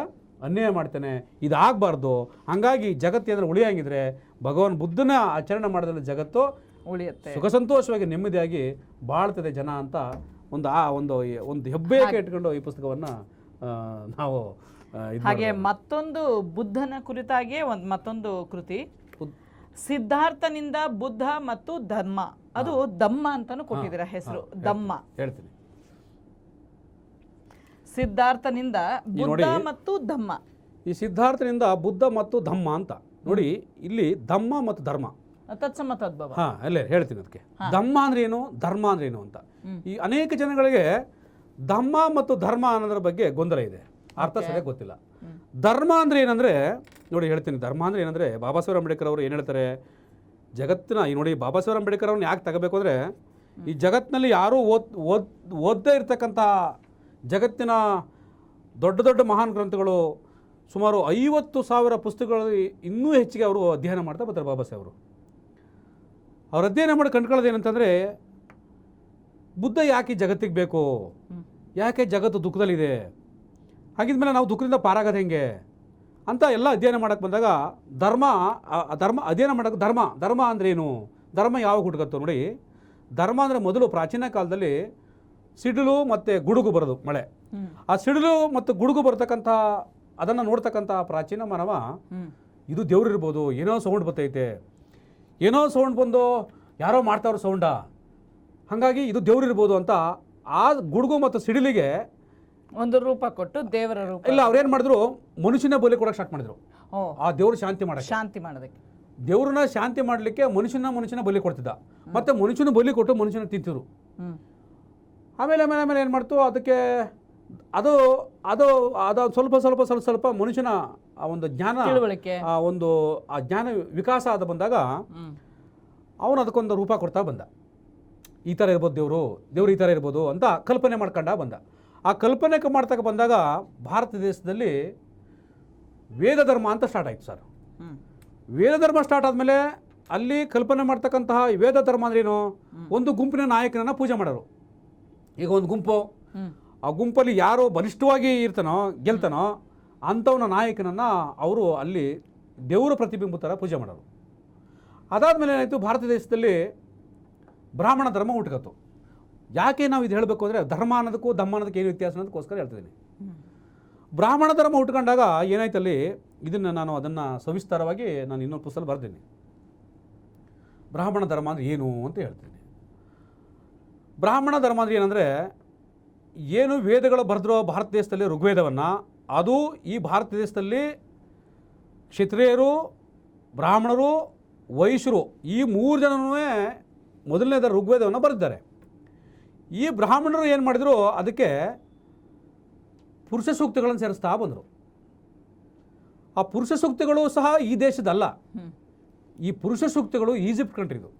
ಅನ್ಯಾಯ ಮಾಡ್ತಾನೆ. ಇದಾಗಬಾರ್ದು. ಹಾಗಾಗಿ ಜಗತ್ತು ಏನಾದ್ರು ಉಳಿಯಂಗಿದ್ರೆ ಭಗವಾನ್ ಬುದ್ಧನ ಆಚರಣೆ ಮಾಡಿದ್ರೆ ಜಗತ್ತು ಉಳಿಯುತ್ತೆ, ಸುಖ ಸಂತೋಷವಾಗಿ ನೆಮ್ಮದಿಯಾಗಿ ಬಾಳ್ತದೆ ಜನ ಅಂತ ಒಂದು ಹೆಬ್ಬೆಗೆ ಇಟ್ಕೊಂಡು ಈ ಪುಸ್ತಕವನ್ನು ನಾವು ಹಾಗೆ ಮತ್ತೊಂದು ಬುದ್ಧನ ಕುರಿತಾಗಿಯೇ ಮತ್ತೊಂದು ಕೃತಿ, ಸಿದ್ಧಾರ್ಥನಿಂದ ಬುದ್ಧ ಮತ್ತು ಧರ್ಮ, ಅದು ದಮ್ಮ ಅಂತಾನು ಕೊಟ್ಟಿದ್ದೀರಾ ಹೆಸರು, ದಮ್ಮ. ಹೇಳ್ತೀನಿ, ಸಿದ್ಧಾರ್ಥನಿಂದ ಬುದ್ಧ ಮತ್ತು ಧಮ್ಮ. ಈ ಸಿದ್ಧಾರ್ಥನಿಂದ ಬುದ್ಧ ಮತ್ತು ಧಮ್ಮ ಅಂತ ನೋಡಿ, ಇಲ್ಲಿ ಧಮ್ಮ ಮತ್ತು ಧರ್ಮ ತತ್ಸಮ ತದ್ಭವ. ಅಲ್ಲೇ ಹೇಳ್ತೀನಿ. ಅದಕ್ಕೆ ಧಮ್ಮ ಅಂದ್ರೆ ಏನು, ಧರ್ಮ ಅಂದ್ರೆ ಏನು ಅಂತ ಈ ಅನೇಕ ಜನಗಳಿಗೆ ಧಮ್ಮ ಮತ್ತು ಧರ್ಮ ಅನ್ನೋದ್ರ ಬಗ್ಗೆ ಗೊಂದಲ ಇದೆ, ಅರ್ಥ ಸರಿಯಾಗಿ ಗೊತ್ತಿಲ್ಲ. ಧರ್ಮ ಅಂದ್ರೆ ಏನಂದ್ರೆ ನೋಡಿ ಹೇಳ್ತೀನಿ, ಧರ್ಮ ಅಂದ್ರೆ ಏನಂದ್ರೆ ಬಾಬಾ ಸಾಹೇಬ್ ಅಂಬೇಡ್ಕರ್ ಅವರು ಏನು ಹೇಳ್ತಾರೆ, ಜಗತ್ತಿನ ಈ ನೋಡಿ ಬಾಬಾ ಸಾಹೇಬ್ ಅಂಬೇಡ್ಕರ್ ಅವ್ರನ್ನ ಯಾಕೆ ತಗೋಬೇಕು ಅಂದರೆ, ಈ ಜಗತ್ತಿನಲ್ಲಿ ಯಾರೂ ಓದದೇ ಇರ್ತಕ್ಕಂಥ ಜಗತ್ತಿನ ದೊಡ್ಡ ದೊಡ್ಡ ಮಹಾನ್ ಗ್ರಂಥಗಳು ಸುಮಾರು 50,000 ಪುಸ್ತಕಗಳು ಇನ್ನೂ ಹೆಚ್ಚಿಗೆ ಅವರು ಅಧ್ಯಯನ ಮಾಡ್ತಾ ಬರ್ತಾರೆ. ಬಾಬಾ ಸಾಹೇಬರು ಅವ್ರು ಅಧ್ಯಯನ ಮಾಡಿ ಕಂಡುಕೊಳ್ಳೋದು ಏನಂತಂದರೆ, ಬುದ್ಧ ಯಾಕೆ ಜಗತ್ತಿಗೆ ಬೇಕು, ಯಾಕೆ ಜಗತ್ತು ದುಃಖದಲ್ಲಿದೆ, ಹಾಗಿದ್ಮೇಲೆ ನಾವು ದುಃಖದಿಂದ ಪಾರಾಗೋದು ಹೆಂಗೆ ಅಂತ ಎಲ್ಲ ಅಧ್ಯಯನ ಮಾಡೋಕ್ಕೆ ಬಂದಾಗ ಧರ್ಮ ಅಧ್ಯಯನ ಮಾಡೋಕ್ಕೆ ಧರ್ಮ ಅಂದ್ರೇನು, ಧರ್ಮ ಯಾವಾಗ ಹುಡುಕತ್ತೋ ನೋಡಿ. ಧರ್ಮ ಅಂದರೆ ಮೊದಲು ಪ್ರಾಚೀನ ಕಾಲದಲ್ಲಿ ಸಿಡಿಲು ಮತ್ತು ಗುಡುಗು ಬರೋದು, ಮಳೆ, ಆ ಸಿಡಿಲು ಮತ್ತು ಗುಡುಗು ಬರ್ತಕ್ಕಂಥ ಅದನ್ನು ನೋಡ್ತಕ್ಕಂಥ ಪ್ರಾಚೀನ ಮಾನವ ಇದು ದೇವ್ರು ಇರ್ಬೋದು, ಏನೋ ಸೌಂಡ್ ಬರ್ತೈತೆ, ಏನೋ ಸೌಂಡ್ ಬಂದು ಯಾರೋ ಮಾಡ್ತಾವ್ರ ಸೌಂಡ, ಹಾಗಾಗಿ ಇದು ದೇವ್ರು ಇರ್ಬೋದು ಅಂತ ಆ ಗುಡುಗು ಮತ್ತು ಸಿಡಿಲಿಗೆ ಒಂದು ರೂಪ ಕೊಟ್ಟು ದೇವರ ರೂಪ ಇಲ್ಲ, ಅವ್ರೇನು ಮಾಡಿದ್ರು, ಮನುಷ್ಯನ ಬಲಿ ಕೊಡೋಕೆ ಸ್ಟಾರ್ಟ್ ಮಾಡಿದ್ರು. ಆ ದೇವ್ರು ಶಾಂತಿ ಮಾಡೋದಕ್ಕೆ ದೇವ್ರನ್ನ ಶಾಂತಿ ಮಾಡಲಿಕ್ಕೆ ಮನುಷ್ಯನ ಬಲಿ ಕೊಡ್ತಿದ್ದ, ಮತ್ತೆ ಮನುಷ್ಯನ ಬಲಿ ಕೊಟ್ಟು ಮನುಷ್ಯನ ತಿಂತಿದ್ರು. ಆಮೇಲೆ ಏನು ಮಾಡ್ತು, ಅದಕ್ಕೆ ಅದು ಅದು ಅದು ಸ್ವಲ್ಪ ಮನುಷ್ಯನ ಆ ಒಂದು ಜ್ಞಾನ ಆ ಜ್ಞಾನ ವಿಕಾಸ ಆದ ಬಂದಾಗ ಅವನು ಅದಕ್ಕೊಂದು ರೂಪ ಕೊಡ್ತಾ ಬಂದ. ಈ ಥರ ಇರ್ಬೋದು ದೇವರು ಈ ಥರ ಇರ್ಬೋದು ಅಂತ ಕಲ್ಪನೆ ಮಾಡ್ಕೊಂಡ ಬಂದ. ಆ ಕಲ್ಪನೆ ಮಾಡ್ತಕ್ಕ ಬಂದಾಗ ಭಾರತ ದೇಶದಲ್ಲಿ ವೇದ ಧರ್ಮ ಅಂತ ಸ್ಟಾರ್ಟ್ ಆಯಿತು ಸರ್. ವೇದ ಧರ್ಮ ಸ್ಟಾರ್ಟ್ ಆದಮೇಲೆ ಅಲ್ಲಿ ಕಲ್ಪನೆ ಮಾಡ್ತಕ್ಕಂತಹ ವೇದ ಧರ್ಮ ಅಂದ್ರೇನು, ಒಂದು ಗುಂಪಿನ ನಾಯಕನನ್ನು ಪೂಜೆ ಮಾಡೋರು. ಈಗ ಒಂದು ಗುಂಪು, ಆ ಗುಂಪಲ್ಲಿ ಯಾರೋ ಬಲಿಷ್ಠವಾಗಿ ಗೆಲ್ತಾನೋ ಅಂಥವನ ನಾಯಕನನ್ನು ಅವರು ಅಲ್ಲಿ ದೇವರ ಪ್ರತಿಬಿಂಬ ಥರ ಪೂಜೆ ಮಾಡೋರು. ಅದಾದಮೇಲೆ ಏನಾಯಿತು, ಭಾರತ ದೇಶದಲ್ಲಿ ಬ್ರಾಹ್ಮಣ ಧರ್ಮ ಹುಟ್ಕತ್ತು. ಯಾಕೆ ನಾವು ಇದು ಹೇಳಬೇಕು ಅಂದರೆ, ಧರ್ಮ ಅನ್ನೋದಕ್ಕೂ ಧಮ್ಮ ಅನ್ನೋದಕ್ಕೆ ಏನು ವ್ಯತ್ಯಾಸ ಅನ್ನೋದಕ್ಕೋಸ್ಕರ ಹೇಳ್ತಿದ್ದೀನಿ. ಬ್ರಾಹ್ಮಣ ಧರ್ಮ ಹುಟ್ಕೊಂಡಾಗ ಏನಾಯ್ತಲ್ಲಿ, ನಾನು ಅದನ್ನು ಸವಿಸ್ತಾರವಾಗಿ ನಾನು ಇನ್ನೊಂದು ಪುಸ್ತಕ ಬರ್ತೀನಿ. ಬ್ರಾಹ್ಮಣ ಧರ್ಮ ಅಂದರೆ ಏನು ಅಂತ ಹೇಳ್ತೀನಿ. ಬ್ರಾಹ್ಮಣ ಧರ್ಮ ಅಂದರೆ ಏನಂದರೆ, ಏನು ವೇದಗಳು ಬರೆದಿರೋ ಭಾರತ ದೇಶದಲ್ಲಿ ಋಗ್ವೇದವನ್ನು, ಅದು ಈ ಭಾರತ ದೇಶದಲ್ಲಿ ಕ್ಷತ್ರಿಯರು, ಬ್ರಾಹ್ಮಣರು, ವೈಶ್ಯರು ಈ 3 ಜನನೂ ಮೊದಲನೇದ ಋಗ್ವೇದವನ್ನು ಬರೆದಿದ್ದಾರೆ. ಈ ಬ್ರಾಹ್ಮಣರು ಏನು ಮಾಡಿದ್ರು, ಅದಕ್ಕೆ ಪುರುಷ ಸೂಕ್ತಗಳನ್ನು ಸೇರಿಸ್ತಾ ಬಂದರು. ಆ ಪುರುಷ ಸೂಕ್ತಗಳು ಸಹ ಈ ದೇಶದಲ್ಲ, ಈ ಪುರುಷ ಸೂಕ್ತಗಳು ಈಜಿಪ್ಟ್ ಕಂಟ್ರಿದು.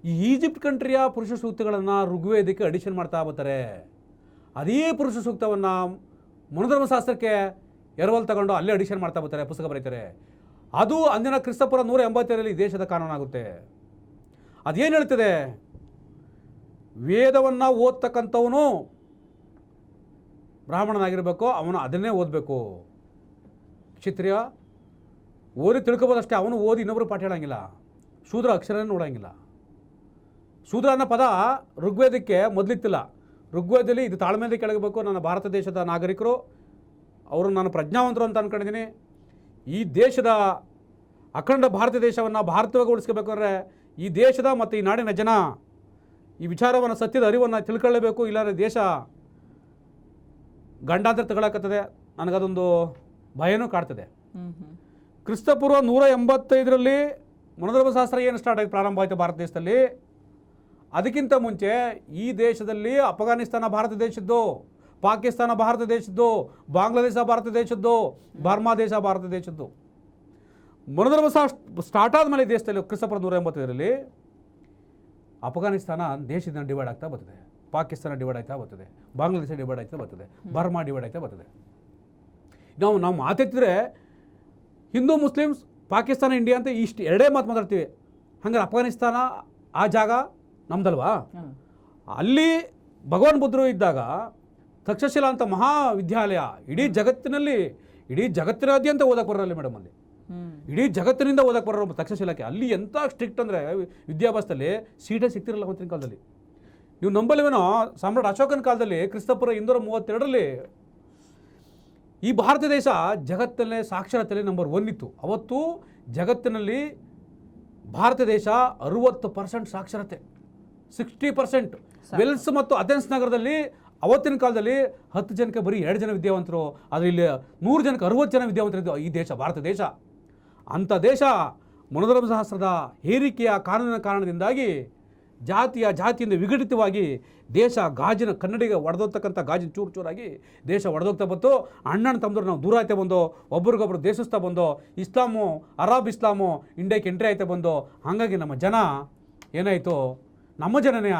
ಈ ಈಜಿಪ್ಟ್ ಕಂಟ್ರಿಯ ಪುರುಷ ಸೂಕ್ತಗಳನ್ನು ಋಗ್ವೇದಕ್ಕೆ ಅಡಿಷನ್ ಮಾಡ್ತಾ ಬರ್ತಾರೆ. ಅದೇ ಪುರುಷ ಸೂಕ್ತವನ್ನು ಮನುಧರ್ಮಶಾಸ್ತ್ರಕ್ಕೆ ಎರವಲ್ ತಗೊಂಡು ಅಲ್ಲೇ ಅಡಿಷನ್ ಮಾಡ್ತಾ ಬರ್ತಾರೆ, ಪುಸ್ತಕ ಬರೀತಾರೆ. ಅದು ಅಂದಿನ ಕ್ರಿಸ್ತಪುರ 185ರಲ್ಲಿ ದೇಶದ ಕಾನೂನಾಗುತ್ತೆ. ಅದೇನು ಹೇಳ್ತದೆ? ವೇದವನ್ನು ಓದ್ತಕ್ಕಂಥವನು ಬ್ರಾಹ್ಮಣನಾಗಿರಬೇಕು, ಅವನು ಅದನ್ನೇ ಓದಬೇಕು. ಕ್ಷತ್ರಿಯ ಓದಿ ತಿಳ್ಕೊಬೋದಷ್ಟೇ, ಅವನು ಓದಿ ಇನ್ನೊಬ್ಬರು ಪಾಠ ಹೇಳೋಂಗಿಲ್ಲ. ಶೂದ್ರ ಅಕ್ಷರನೇ ನೋಡೋಂಗಿಲ್ಲ. ಶೂದ್ರ ಅನ್ನೋ ಪದ ಋಗ್ವೇದಕ್ಕೆ ಮೊದಲಿತ್ತಿಲ್ಲ. ಋಗ್ವೇದದಲ್ಲಿ ಇದು ತಾಳ್ಮೆಯಿಂದ ಕೆಳಗಬೇಕು. ನನ್ನ ಭಾರತ ದೇಶದ ನಾಗರಿಕರು, ಅವರು ನಾನು ಪ್ರಜ್ಞಾವಂತರು ಅಂತ ಅಂದ್ಕೊಂಡಿದ್ದೀನಿ. ಈ ದೇಶದ ಅಖಂಡ ಭಾರತ ದೇಶವನ್ನು ಭಾರತವಾಗಿ ಉಳಿಸ್ಕೋಬೇಕಾದ್ರೆ ಈ ದೇಶದ ಮತ್ತು ಈ ನಾಡಿನ ಜನ ಈ ವಿಚಾರವನ್ನು, ಸತ್ಯದ ಅರಿವನ್ನು ತಿಳ್ಕೊಳ್ಳೇಬೇಕು. ಇಲ್ಲಾಂದರೆ ದೇಶ ಗಂಡಾಂತರ ತಗೊಳಕತ್ತದೆ. ನನಗದೊಂದು ಭಯನೂ ಕಾಡ್ತದೆ. ಕ್ರಿಸ್ತಪೂರ್ವ 185ರಲ್ಲಿ ಮನುಧರ್ಮಶಾಸ್ತ್ರ ಏನು ಸ್ಟಾರ್ಟ್ ಆಗಿ ಪ್ರಾರಂಭ ಆಯಿತು ಭಾರತ ದೇಶದಲ್ಲಿ. ಅದಕ್ಕಿಂತ ಮುಂಚೆ ಈ ದೇಶದಲ್ಲಿ ಅಫ್ಘಾನಿಸ್ತಾನ ಭಾರತ ದೇಶದ್ದು, ಪಾಕಿಸ್ತಾನ ಭಾರತ ದೇಶದ್ದು, ಬಾಂಗ್ಲಾದೇಶ ಭಾರತ ದೇಶದ್ದು, ಬರ್ಮಾ ದೇಶ ಭಾರತ ದೇಶದ್ದು. ಮನುಧರ್ಮಶಾಸ್ತ್ರ ಸ್ಟಾರ್ಟ್ ಆದಮೇಲೆ ದೇಶದಲ್ಲಿ ಕ್ರಿಸ್ತಪೂರ್ವ 185ರಲ್ಲಿ ಅಫ್ಘಾನಿಸ್ತಾನ ದೇಶದಿಂದ ಡಿವೈಡ್ ಆಗ್ತಾ ಬರ್ತದೆ, ಪಾಕಿಸ್ತಾನ ಡಿವೈಡ್ ಆಗ್ತಾ ಬರ್ತದೆ, ಬಾಂಗ್ಲಾದೇಶ ಡಿವೈಡ್ ಆಗ್ತಾ ಬರ್ತದೆ, ಬರ್ಮಾ ಡಿವೈಡ್ ಆಗ್ತಾ ಬರ್ತದೆ. ನಾವು ಮಾತೆತ್ತಿದ್ರೆ ಹಿಂದೂ ಮುಸ್ಲಿಮ್ಸ್, ಪಾಕಿಸ್ತಾನ ಇಂಡಿಯಾ ಅಂತ ಇಷ್ಟು ಎರಡೇ ಮಾತು ಮಾತಾಡ್ತೀವಿ. ಹಂಗಾರೆ ಅಫ್ಘಾನಿಸ್ತಾನ ಆ ಜಾಗ ನಮ್ದಲ್ವಾ? ಅಲ್ಲಿ ಭಗವಾನ್ ಬುದ್ಧರು ಇದ್ದಾಗ ತಕ್ಷಶಿಲಾ ಅಂತ ಮಹಾವಿದ್ಯಾಲಯ ಇಡೀ ಜಗತ್ತಿನಾದ್ಯಂತ ಓದಕ್ಕೆ ಬರೋಲ್ಲ ಮೇಡಮ್. ಅಲ್ಲಿ ಇಡೀ ಜಗತ್ತಿನಿಂದ ಓದಕ್ಕೆ ಬರೋರು ತಕ್ಷಶಿಲಾಕ್ಕೆ. ಅಲ್ಲಿ ಎಂಥ ಸ್ಟ್ರಿಕ್ಟ್ ಅಂದರೆ ವಿದ್ಯಾಭ್ಯಾಸದಲ್ಲಿ ಸೀಟೇ ಸಿಗ್ತಿರಲ್ಲ ಅವತ್ತಿನ ಕಾಲದಲ್ಲಿ. ನೀವು ನಂಬಲಿವೇನೋ, ಸಾಮ್ರಾಟ್ ಅಶೋಕನ ಕಾಲದಲ್ಲಿ ಕ್ರಿಸ್ತಪೂರ್ವ 232ರಲ್ಲಿ ಈ ಭಾರತ ದೇಶ ಜಗತ್ತಲ್ಲೇ ಸಾಕ್ಷರತೆಯಲ್ಲಿ ನಂಬರ್ 1 ಇತ್ತು. ಅವತ್ತು ಜಗತ್ತಿನಲ್ಲಿ ಭಾರತ ದೇಶ 60% ಸಾಕ್ಷರತೆ, 60%. ವೆಲ್ಸ್ ಮತ್ತು ಅಥೆನ್ಸ್ ನಗರದಲ್ಲಿ ಅವತ್ತಿನ ಕಾಲದಲ್ಲಿ 10 ಜನಕ್ಕೆ ಬರೀ 2 ಜನ ವಿದ್ಯಾವಂತರು, ಆದರೆ ಇಲ್ಲಿ 100 ಜನಕ್ಕೆ 60 ಜನ ವಿದ್ಯಾವಂತರಿದ್ದು ಈ ದೇಶ, ಭಾರತ ದೇಶ. ಅಂಥ ದೇಶ ಮನುಧರ್ಮಶಾಸ್ತ್ರದ ಹೇರಿಕೆಯ ಕಾನೂನಿನ ಕಾರಣದಿಂದಾಗಿ ಜಾತಿಯಿಂದ ವಿಘಟಿತವಾಗಿ ದೇಶ ಕನ್ನಡಿಗೆ ಒಡೆದೋಗ್ತಕ್ಕಂಥ ಗಾಜಿನ ಚೂರು ಚೂರಾಗಿ ದೇಶ ಒಡೆದೋಗ್ತಾ ಬಂತು. ಅಣ್ಣನ ತಮ್ಮದ್ರು ನಾವು ದೂರ ಆಯ್ತಾ ಬಂದು, ಒಬ್ರಿಗೊಬ್ರು ದೇಶಸ್ಥ ಬಂದು, ಇಸ್ಲಾಮು ಅರಬ್ ಇಸ್ಲಾಮು ಇಂಡಿಯಾಕ್ಕೆ ಎಂಟ್ರಿ ಆಯ್ತಾ ಬಂದು. ಹಾಗಾಗಿ ನಮ್ಮ ಜನ ಏನಾಯಿತು, ನಮ್ಮ ಜನನೆಯ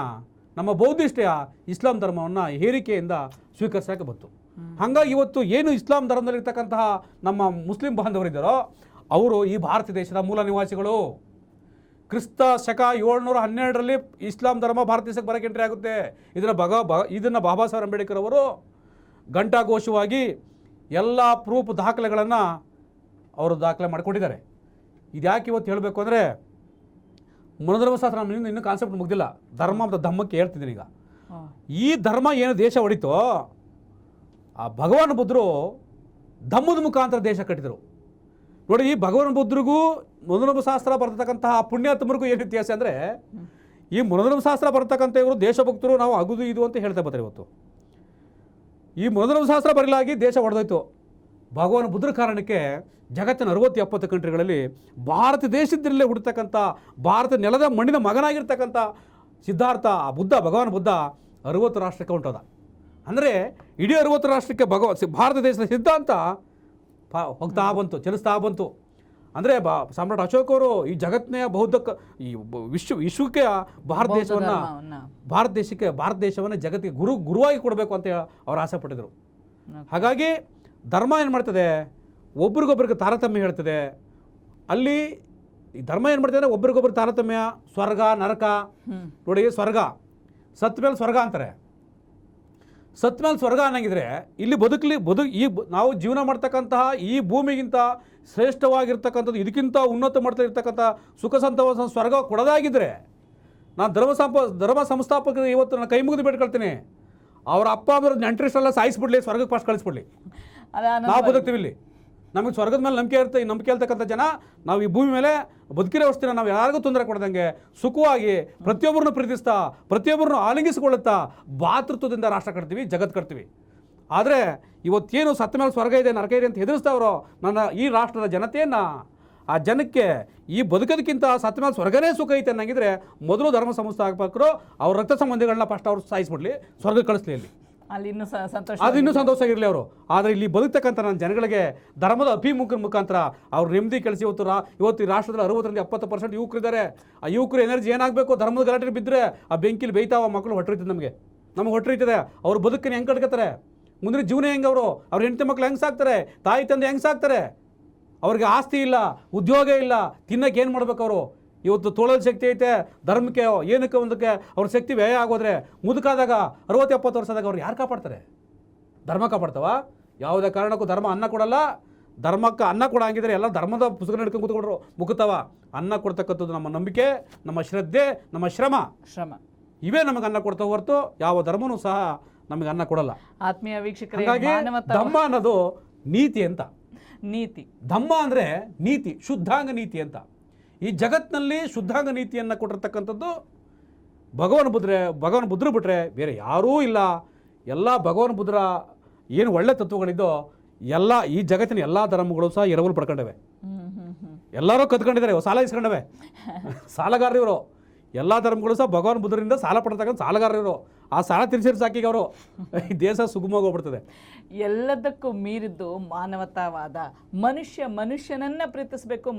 ನಮ್ಮ ಬೌದ್ಧಿಷ್ಟೆಯ ಇಸ್ಲಾಂ ಧರ್ಮವನ್ನು ಹೇರಿಕೆಯಿಂದ ಸ್ವೀಕರಿಸೋಕೆ ಬಂತು. ಹಾಗಾಗಿ ಇವತ್ತು ಏನು ಇಸ್ಲಾಂ ಧರ್ಮದಲ್ಲಿರ್ತಕ್ಕಂತಹ ನಮ್ಮ ಮುಸ್ಲಿಂ ಬಾಂಧವರಿದ್ದಾರೋ ಅವರು ಈ ಭಾರತ ದೇಶದ ಮೂಲ ನಿವಾಸಿಗಳು. ಕ್ರಿಸ್ತ ಶಕ 712ರಲ್ಲಿ ಇಸ್ಲಾಂ ಧರ್ಮ ಭಾರತ ದೇಶಕ್ಕೆ ಬರೋಕ್ಕೆ ಎಂಟ್ರಿ ಆಗುತ್ತೆ. ಇದನ್ನು ಬಾಬಾ ಸಾಹೇಬ್ ಅಂಬೇಡ್ಕರ್ ಅವರು ಘಂಟಾಘೋಷವಾಗಿ ಎಲ್ಲ ಪ್ರೂಫ್ ದಾಖಲೆಗಳನ್ನು ಅವರು ದಾಖಲೆ ಮಾಡಿಕೊಟ್ಟಿದ್ದಾರೆ. ಇದು ಯಾಕೆ ಇವತ್ತು ಹೇಳಬೇಕು ಅಂದರೆ, ಮನುಧರ್ಮಶಾಸ್ತ್ರ ಇನ್ನೂ ಕಾನ್ಸೆಪ್ಟ್ ಮುಗ್ದಿಲ್ಲ. ಧರ್ಮ ಮತ್ತು ಧಮ್ಮಕ್ಕೆ ಹೇಳ್ತಿದ್ದೀನಿ ಈಗ. ಈ ಧರ್ಮ ಏನು ದೇಶ ಹೊಡಿತೋ, ಆ ಭಗವಾನ್ ಬುದ್ಧರು ಧಮ್ಮದ ಮುಖಾಂತರ ದೇಶ ಕಟ್ಟಿದರು. ನೋಡಿ, ಈ ಭಗವಾನ್ ಬುದ್ಧರಿಗೂ ಮನುಧರ್ಮಶಾಸ್ತ್ರ ಬರ್ತಕ್ಕಂತಹ ಪುಣ್ಯಾತ್ಮರಿಗೂ ಏನು ವ್ಯತ್ಯಾಸ ಅಂದರೆ, ಈ ಮನುಧರ್ಮಶಾಸ್ತ್ರ ಬರ್ತಕ್ಕಂಥ ಇವರು ದೇಶಭಕ್ತರು, ನಾವು ಅಗುದು ಇದು ಅಂತ ಹೇಳ್ತಾ ಬರ್ತಾರೆ. ಇವತ್ತು ಈ ಮನುಧರ್ಮಶಾಸ್ತ್ರ ಬರಲಾಗಿ ದೇಶ ಹೊಡೆದೋಯ್ತು. ಭಗವಾನ್ ಬುದ್ಧರ ಕಾರಣಕ್ಕೆ ಜಗತ್ತಿನ 60-70 ಕಂಟ್ರಿಗಳಲ್ಲಿ ಭಾರತ ದೇಶದಲ್ಲೇ ಹುಡ್ತಕ್ಕಂಥ, ಭಾರತ ನೆಲದ ಮಣ್ಣಿನ ಮಗನಾಗಿರ್ತಕ್ಕಂಥ ಸಿದ್ಧಾರ್ಥ ಭಗವಾನ್ ಬುದ್ಧ 60 ರಾಷ್ಟ್ರಕ್ಕೆ ಹೊಂಟೋದ. ಅಂದರೆ ಇಡೀ 60 ರಾಷ್ಟ್ರಕ್ಕೆ ಭಾರತ ದೇಶದ ಸಿದ್ಧಾಂತ ಹೋಗ್ತಾ ಬಂತು, ಚಲಿಸ್ತಾ ಬಂತು. ಅಂದರೆ ಸಾಮ್ರಾಟ್ ಅಶೋಕ್ ಅವರು ಈ ಜಗತ್ತಿನ ಈ ವಿಶ್ವಕ್ಕೆ ಭಾರತ ದೇಶವನ್ನು ಜಗತ್ತಿಗೆ ಗುರುವಾಗಿ ಕೊಡಬೇಕು ಅಂತ ಅವ್ರು ಆಸೆ ಪಟ್ಟಿದ್ರು. ಹಾಗಾಗಿ ಧರ್ಮ ಏನು ಮಾಡ್ತದೆ, ಒಬ್ರಿಗೊಬ್ರಿಗೆ ತಾರತಮ್ಯ ಹೇಳ್ತದೆ. ಅಲ್ಲಿ ಈ ಧರ್ಮ ಏನು ಮಾಡ್ತದೆ ಅಂದರೆ ಒಬ್ರಿಗೊಬ್ರಿಗೆ ತಾರತಮ್ಯ, ಸ್ವರ್ಗ ನರಕ. ನೋಡಿ, ಸ್ವರ್ಗ ಸತ್ತ ಮೇಲೆ ಸ್ವರ್ಗ ಅಂತಾರೆ. ಸತ್ತ ಮೇಲೆ ಸ್ವರ್ಗ ಅನ್ನಂಗಿದ್ರೆ ಇಲ್ಲಿ ನಾವು ಜೀವನ ಮಾಡ್ತಕ್ಕಂತಹ ಈ ಭೂಮಿಗಿಂತ ಶ್ರೇಷ್ಠವಾಗಿರ್ತಕ್ಕಂಥದ್ದು, ಇದಕ್ಕಿಂತ ಉನ್ನತ ಮಟ್ಟದಲ್ಲಿ ಇರ್ತಕ್ಕಂಥ ಸುಖ ಸಂತೋಷ ಸ್ವರ್ಗ ಕೊಡೋದಾಗಿದ್ದರೆ, ನಾನು ಧರ್ಮ ಸಂಸ್ಥಾಪಕರು ಇವತ್ತು ನಾನು ಕೈ ಮುಗಿದು ಬೇಡ್ಕೊಳ್ತೀನಿ, ಅವ್ರ ಅಪ್ಪ ಅಮ್ಮರ ನೆಂಟರಿಷ್ಟೆಲ್ಲ ಸಾಯಿಸ್ಬಿಡ್ಲಿ, ಸ್ವರ್ಗಕ್ಕೆ ಫಸ್ಟ್ ಕಳಿಸ್ಬಿಡ್ಲಿ, ನಾವು ಬದುಕ್ತೀವಿ. ಇಲ್ಲಿ ನಮಗೆ ಸ್ವರ್ಗದ ಮೇಲೆ ನಂಬಿಕೆ ಇರ್ತಕ್ಕಂಥ ಜನ ನಾವು ಈ ಭೂಮಿ ಮೇಲೆ ಬದುಕಿರೋ ವರ್ಷ ನಾವು ಯಾರಿಗೂ ತೊಂದರೆ ಕೊಡದಂಗೆ ಸುಖವಾಗಿ ಪ್ರತಿಯೊಬ್ಬರನ್ನು ಪ್ರೀತಿಸ್ತಾ, ಪ್ರತಿಯೊಬ್ಬರನ್ನು ಆಲಿಂಗಿಸಿಕೊಳ್ಳುತ್ತಾ ಭಾತೃತ್ವದಿಂದ ರಾಷ್ಟ್ರ ಕಟ್ತೀವಿ, ಜಗತ್ತು ಕಟ್ತೀವಿ. ಆದರೆ ಇವತ್ತೇನು ಸತ್ತ ಮೇಲೆ ಸ್ವರ್ಗ ಇದೆ ನರಕ ಇದೆ ಅಂತ ಹೆದರಿಸ್ತಾವ್ರೋ ನನ್ನ ಈ ರಾಷ್ಟ್ರದ ಜನತೆಯನ್ನು, ಆ ಜನಕ್ಕೆ ಈ ಬದುಕೋದಕ್ಕಿಂತ ಸತ್ತ ಮೇಲೆ ಸ್ವರ್ಗನೇ ಸುಖ ಐತೆ ಅನ್ನಂಗಿದ್ರೆ ಮೊದಲು ಧರ್ಮ ಸಂಸ್ಥಾಪಕರು ಅವ್ರ ರಕ್ತ ಸಂಬಂಧಿಗಳನ್ನ ಫಸ್ಟ್ ಅವ್ರು ಸಾಯಿಸ್ಬಿಡ್ಲಿ, ಸ್ವರ್ಗ ಕಳಿಸ್ಲಿ. ಅಲ್ಲಿ ಇನ್ನೂ ಸಂತೋಷ ಆಗಿರಲಿ ಅವರು. ಆದರೆ ಇಲ್ಲಿ ಬದುಕ್ತಕ್ಕಂಥ ನನ್ನ ಜನಗಳಿಗೆ ಧರ್ಮದ ಮುಖಾಂತರ ಅವ್ರು ನೆಮ್ಮದಿ ಕೆಲಸ. ಇವತ್ತು ಈ ರಾಷ್ಟ್ರದಲ್ಲಿ 60-70% ಯುವಕರಿದ್ದಾರೆ. ಆ ಯುವಕರು ಎನರ್ಜಿ ಏನಾಗಬೇಕು, ಧರ್ಮದ ಗಲಾಟೆ ಬಿದ್ದರೆ ಆ ಬೆಂಕಿಲಿ ಬೇಯ್ತಾವ ಮಕ್ಕಳು ಹೊಟ್ಟರಿತದೆ, ನಮಗೆ ಹೊಟ್ಟರಿತದೆ. ಅವ್ರ ಬದುಕನ್ನು ಹೆಂಗೆ ಕಟ್ಕೋತಾರೆ, ಮುಂದಿನ ಜೀವನ ಹೆಂಗೆ, ಅವ್ರ ಹೆಂಡತಿ ಮಕ್ಕಳು ಹೆಂಗೆ ಸಾಕ್ತಾರೆ, ತಾಯಿ ತಂದೆ ಹೆಂಗೆ ಸಾಕ್ತಾರೆ, ಅವ್ರಿಗೆ ಆಸ್ತಿ ಇಲ್ಲ, ಉದ್ಯೋಗ ಇಲ್ಲ, ತಿನ್ನಕ್ಕೆ ಏನು ಮಾಡ್ಬೇಕು ಅವರು? ಇವತ್ತು ತೋಳಲು ಶಕ್ತಿ ಐತೆ, ಧರ್ಮಕ್ಕೆ ಏನಕ್ಕೆ ಒಂದಕ್ಕೆ ಅವ್ರ ಶಕ್ತಿ ವ್ಯಯ ಆಗೋದ್ರೆ ಮುದುಕಾದಾಗ 60-70 ವರ್ಷದಾಗ ಅವ್ರು ಯಾರು ಕಾಪಾಡ್ತಾರೆ? ಧರ್ಮ ಕಾಪಾಡ್ತಾವ? ಯಾವುದೇ ಕಾರಣಕ್ಕೂ ಧರ್ಮ ಅನ್ನ ಕೊಡಲ್ಲ. ಧರ್ಮಕ್ಕೆ ಅನ್ನ ಕೊಡಂಗಿದ್ರೆ ಎಲ್ಲ ಧರ್ಮದ ಪುಸ್ತಕ ಹಿಡ್ಕೊಂಡು ಕೂತ್ಕೊಂಡ್ರು ಮುಗುತ್ತವ. ಅನ್ನ ಕೊಡ್ತಕ್ಕಂಥದ್ದು ನಮ್ಮ ನಂಬಿಕೆ, ನಮ್ಮ ಶ್ರದ್ಧೆ, ನಮ್ಮ ಶ್ರಮ ಇವೇ ನಮಗೆ ಅನ್ನ ಕೊಡ್ತಾ ಹೊರತು ಯಾವ ಧರ್ಮನೂ ಸಹ ನಮಗೆ ಅನ್ನ ಕೊಡಲ್ಲ. ಆತ್ಮೀಯ ವೀಕ್ಷಕರೇ, ಹಾಗಾಗಿ ಧಮ್ಮ ಅನ್ನೋದು ನೀತಿ ಅಂತ. ನೀತಿ ಧಮ್ಮ ಅಂದರೆ ನೀತಿ, ಶುದ್ಧಾಂಗ ನೀತಿ ಅಂತ. ಈ ಜಗತ್ತಿನಲ್ಲಿ ಶುದ್ಧಾಂಗ ನೀತಿಯನ್ನು ಕೊಟ್ಟಿರ್ತಕ್ಕಂಥದ್ದು ಭಗವಾನ್ ಬುದ್ಧರು ಬಿಟ್ಟರೆ ಬೇರೆ ಯಾರೂ ಇಲ್ಲ. ಎಲ್ಲ ಭಗವಾನ್ ಬುದ್ಧರ ಏನು ಒಳ್ಳೆ ತತ್ವಗಳಿದ್ದೋ ಎಲ್ಲ ಈ ಜಗತ್ತಿನ ಎಲ್ಲ ಧರ್ಮಗಳು ಸಹ ಎರವಲು ಪಡ್ಕೊಂಡವೆ. ಎಲ್ಲರೂ ಕತ್ಕೊಂಡಿದ್ದಾರೆ, ಸಾಲ ಇಸ್ಕೊಂಡವೆ. ಸಾಲಗಾರರು ಇವರು. ಎಲ್ಲ ಧರ್ಮಗಳು ಸಹ ಭಗವಾನ್ ಬುದ್ಧರಿಂದ ಸಾಲ ಪಡ್ತಕ್ಕಂಥ ಸಾಲಗಾರರು. ಆ ಸಾಲ ತೀರಿಸಿದ್ರೆ ಸಾಕಿಗೆ ಅವರು ಈ ದೇಶ ಸುಗಮವಾಗಿ ಹೋಗ್ಬಿಡ್ತದೆ. ಎಲ್ಲದಕ್ಕೂ ಮೀರಿದ್ದು ಮಾನವತಾವಾದ. ಮನುಷ್ಯನನ್ನ ಪ್ರೀತಿಸಬೇಕು,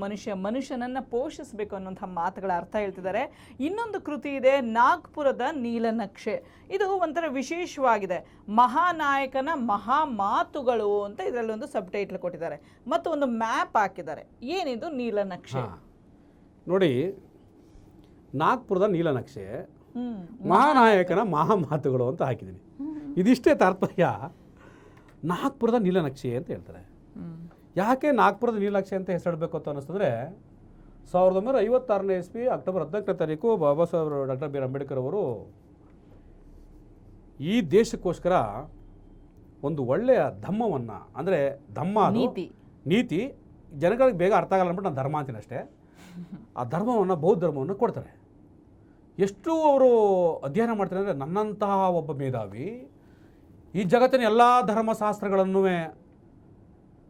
ಮನುಷ್ಯನನ್ನ ಪೋಷಿಸಬೇಕು ಅನ್ನುವಂಥ ಮಾತುಗಳ ಅರ್ಥ ಹೇಳ್ತಿದ್ದಾರೆ. ಇನ್ನೊಂದು ಕೃತಿ ಇದೆ, ನಾಗ್ಪುರದ ನೀಲನಕ್ಷೆ. ಇದು ಒಂಥರ ವಿಶೇಷವಾಗಿದೆ. ಮಹಾನಾಯಕನ ಮಹಾ ಮಾತುಗಳು ಅಂತ ಇದರಲ್ಲಿ ಒಂದು ಸಬ್ ಟೈಟ್ಲ್ ಕೊಟ್ಟಿದ್ದಾರೆ ಮತ್ತು ಒಂದು ಮ್ಯಾಪ್ ಹಾಕಿದ್ದಾರೆ. ಏನಿದು ನೀಲನಕ್ಷೆ? ನೋಡಿ, ನಾಗ್ಪುರದ ನೀಲನಕ್ಷೆ, ಮಹಾನಾಯಕನ ಮಹಾ ಮಾತುಗಳು ಅಂತ ಹಾಕಿದ್ದೀನಿ. ಇದಿಷ್ಟೇ ತಾತ್ಪರ್ಯ. ನಾಗ್ಪುರದ ನೀಲನಕ್ಷೆ ಅಂತ ಹೇಳ್ತಾರೆ. ಯಾಕೆ ನಾಗ್ಪುರದ ನೀಲನಕ್ಷೆ ಅಂತ ಹೆಸರಿಡಬೇಕು ಅಂತ ಅನ್ನಿಸ್ತಂದರೆ, 1956ನೇ ಇಸ್ವಿ ಅಕ್ಟೋಬರ್ 14ನೇ ತಾರೀಕು Baba Saheb doctor B R Ambedkar ಅವರು ಈ ದೇಶಕ್ಕೋಸ್ಕರ ಒಂದು ಒಳ್ಳೆಯ ಧಮ್ಮವನ್ನು, ಅಂದರೆ ಧಮ್ಮ ನೀತಿ ಜನಗಳಿಗೆ ಬೇಗ ಅರ್ಥ ಆಗಲ್ಲ ಅಂದ್ಬಿಟ್ಟು ನಾನು ಧರ್ಮ ಅಂತೀನಿ ಅಷ್ಟೇ. ಆ ಧರ್ಮವನ್ನು, ಬೌದ್ಧ ಧರ್ಮವನ್ನು ಕೊಡ್ತಾರೆ. ಎಷ್ಟು ಅವರು ಅಧ್ಯಯನ ಮಾಡ್ತಾರೆ ಅಂದರೆ, ನನ್ನಂತಹ ಒಬ್ಬ ಮೇಧಾವಿ ಈ ಜಗತ್ತಿನ ಎಲ್ಲ ಧರ್ಮಶಾಸ್ತ್ರಗಳನ್ನೂ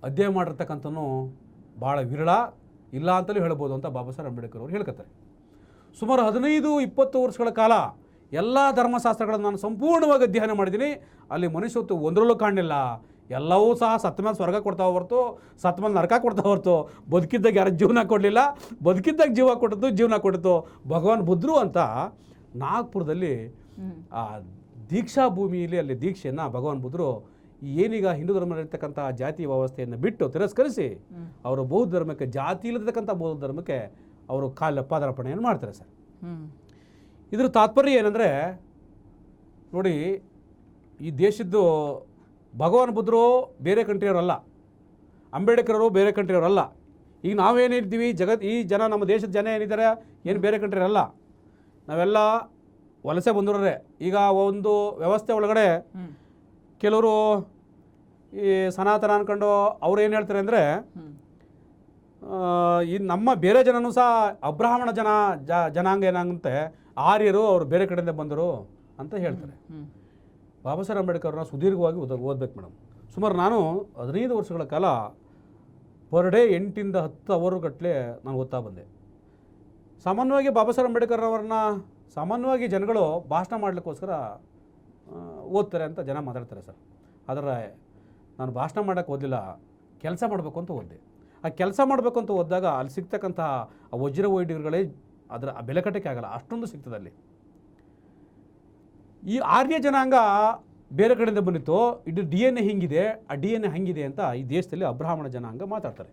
ಅಧ್ಯಯನ ಮಾಡಿರ್ತಕ್ಕಂಥನು ಭಾಳ ವಿರಳ, ಇಲ್ಲ ಅಂತಲೂ ಹೇಳ್ಬೋದು ಅಂತ ಬಾಬಾ ಸಾಹೇಬ್ ಅಂಬೇಡ್ಕರ್ ಅವರು ಹೇಳ್ಕೊತಾರೆ. ಸುಮಾರು 15-20 ವರ್ಷಗಳ ಕಾಲ ಎಲ್ಲ ಧರ್ಮಶಾಸ್ತ್ರಗಳನ್ನು ನಾನು ಸಂಪೂರ್ಣವಾಗಿ ಅಧ್ಯಯನ ಮಾಡಿದ್ದೀನಿ. ಅಲ್ಲಿ ಮನುಷ್ಯತ್ವ ಒಂದರಲ್ಲೂ ಕಾಣಲಿಲ್ಲ. ಎಲ್ಲವೂ ಸಹ ಸತ್ತ ಮೇಲೆ ಸ್ವರ್ಗ ಕೊಡ್ತಾ ಹೊರತು, ಸತ್ತ ಮೇಲೆ ನರಕ ಕೊಡ್ತಾ ಹೊರತು, ಬದುಕಿದ್ದಾಗ ಯಾರು ಜೀವನ ಕೊಡಲಿಲ್ಲ. ಬದುಕಿದ್ದಾಗ ಜೀವನ ಕೊಟ್ಟಿದ್ದು ಭಗವಾನ್ ಬುದ್ಧರು ಅಂತ ನಾಗ್ಪುರದಲ್ಲಿ ಆ ದೀಕ್ಷಾ ಭೂಮಿಯಲ್ಲಿ ಅಲ್ಲಿ ದೀಕ್ಷೆಯನ್ನು ಭಗವಾನ್ ಬುದ್ಧರು ಏನೀಗ ಹಿಂದೂ ಧರ್ಮದಲ್ಲಿರ್ತಕ್ಕಂಥ ಜಾತಿ ವ್ಯವಸ್ಥೆಯನ್ನು ಬಿಟ್ಟು ತಿರಸ್ಕರಿಸಿ ಅವರು ಬೌದ್ಧ ಧರ್ಮಕ್ಕೆ, ಜಾತಿ ಇಲ್ಲತಕ್ಕಂಥ ಬೌದ್ಧ ಧರ್ಮಕ್ಕೆ ಅವರು ಪಾದಾರ್ಪಣೆಯನ್ನು ಮಾಡ್ತಾರೆ ಸರ್. ಇದ್ರ ತಾತ್ಪರ್ಯ ಏನಂದರೆ, ನೋಡಿ, ಈ ದೇಶದ್ದು ಭಗವಾನ್ ಬುದ್ಧರು ಬೇರೆ ಕಂಟ್ರಿಯವರಲ್ಲ, ಅಂಬೇಡ್ಕರ್ ಅವರು ಬೇರೆ ಕಂಟ್ರಿಯವರಲ್ಲ. ಈಗ ನಾವೇನಿರ್ತೀವಿ ಈ ಜನ, ನಮ್ಮ ದೇಶದ ಜನ ಏನಿದ್ದಾರೆ ಏನು ಬೇರೆ ಕಂಟ್ರಿಯವರಲ್ಲ, ನಾವೆಲ್ಲ ವಲಸೆ ಬಂದಿರೋರೆ. ಈಗ ಒಂದು ವ್ಯವಸ್ಥೆ ಒಳಗಡೆ ಕೆಲವರು ಈ ಸನಾತನ ಅಂದ್ಕೊಂಡು ಅವ್ರು ಏನು ಹೇಳ್ತಾರೆ ಅಂದರೆ, ಈ ನಮ್ಮ ಬೇರೆ ಜನನೂ ಸಹ ಅಬ್ರಾಹ್ಮಣ ಜನಾಂಗ ಏನಾಗಂತೆ, ಆರ್ಯರು ಅವರು ಬೇರೆ ಕಡೆಯಿಂದ ಬಂದರು ಅಂತ ಹೇಳ್ತಾರೆ. ಬಾಬಾ ಸಾಹೇಬ್ ಅಂಬೇಡ್ಕರ್ನ ಸುದೀರ್ಘವಾಗಿ ಓದಬೇಕು ಮೇಡಮ್. ಸುಮಾರು ನಾನು 15 ವರ್ಷಗಳ ಕಾಲ ಪರ್ ಡೇ 8-10 ಅವರ್ ಗಟ್ಟಲೆ ನಾನು ಓದ್ತಾ ಬಂದೆ. ಸಾಮಾನ್ಯವಾಗಿ ಬಾಬಾ ಸಾಹೇಬ್ ಅಂಬೇಡ್ಕರ್ ಅವರನ್ನ ಸಾಮಾನ್ಯವಾಗಿ ಜನಗಳು ಭಾಷಣ ಮಾಡಲಿಕ್ಕೋಸ್ಕರ ಓದ್ತಾರೆ ಅಂತ ಜನ ಮಾತಾಡ್ತಾರೆ ಸರ್. ಆದರೆ ನಾನು ಭಾಷಣ ಮಾಡೋಕ್ಕೆ ಓದಲಿಲ್ಲ, ಕೆಲಸ ಮಾಡಬೇಕು ಅಂತ ಓದಿದೆ. ಆ ಕೆಲಸ ಮಾಡಬೇಕು ಅಂತ ಓದಿದಾಗ ಅಲ್ಲಿ ಸಿಗ್ತಕ್ಕಂಥ ವಜ್ರ ವೈಢ್ಯಗಳೇ ಅದರ ಬೆಲೆ ಕಟ್ಟಕ್ಕೆ ಆಗಲ್ಲ, ಅಷ್ಟೊಂದು ಸಿಗ್ತದೆ ಅಲ್ಲಿ. ಈ ಆರ್ಯ ಜನಾಂಗ ಬೇರೆ ಕಡೆಯಿಂದ ಬಂದಿತ್ತು, ಇದು DNA ಹಿಂಗಿದೆ, ಆ DNA ಹಂಗಿದೆ ಅಂತ ಈ ದೇಶದಲ್ಲಿ ಅಬ್ರಾಹ್ಮಣ ಜನಾಂಗ ಮಾತಾಡ್ತಾರೆ.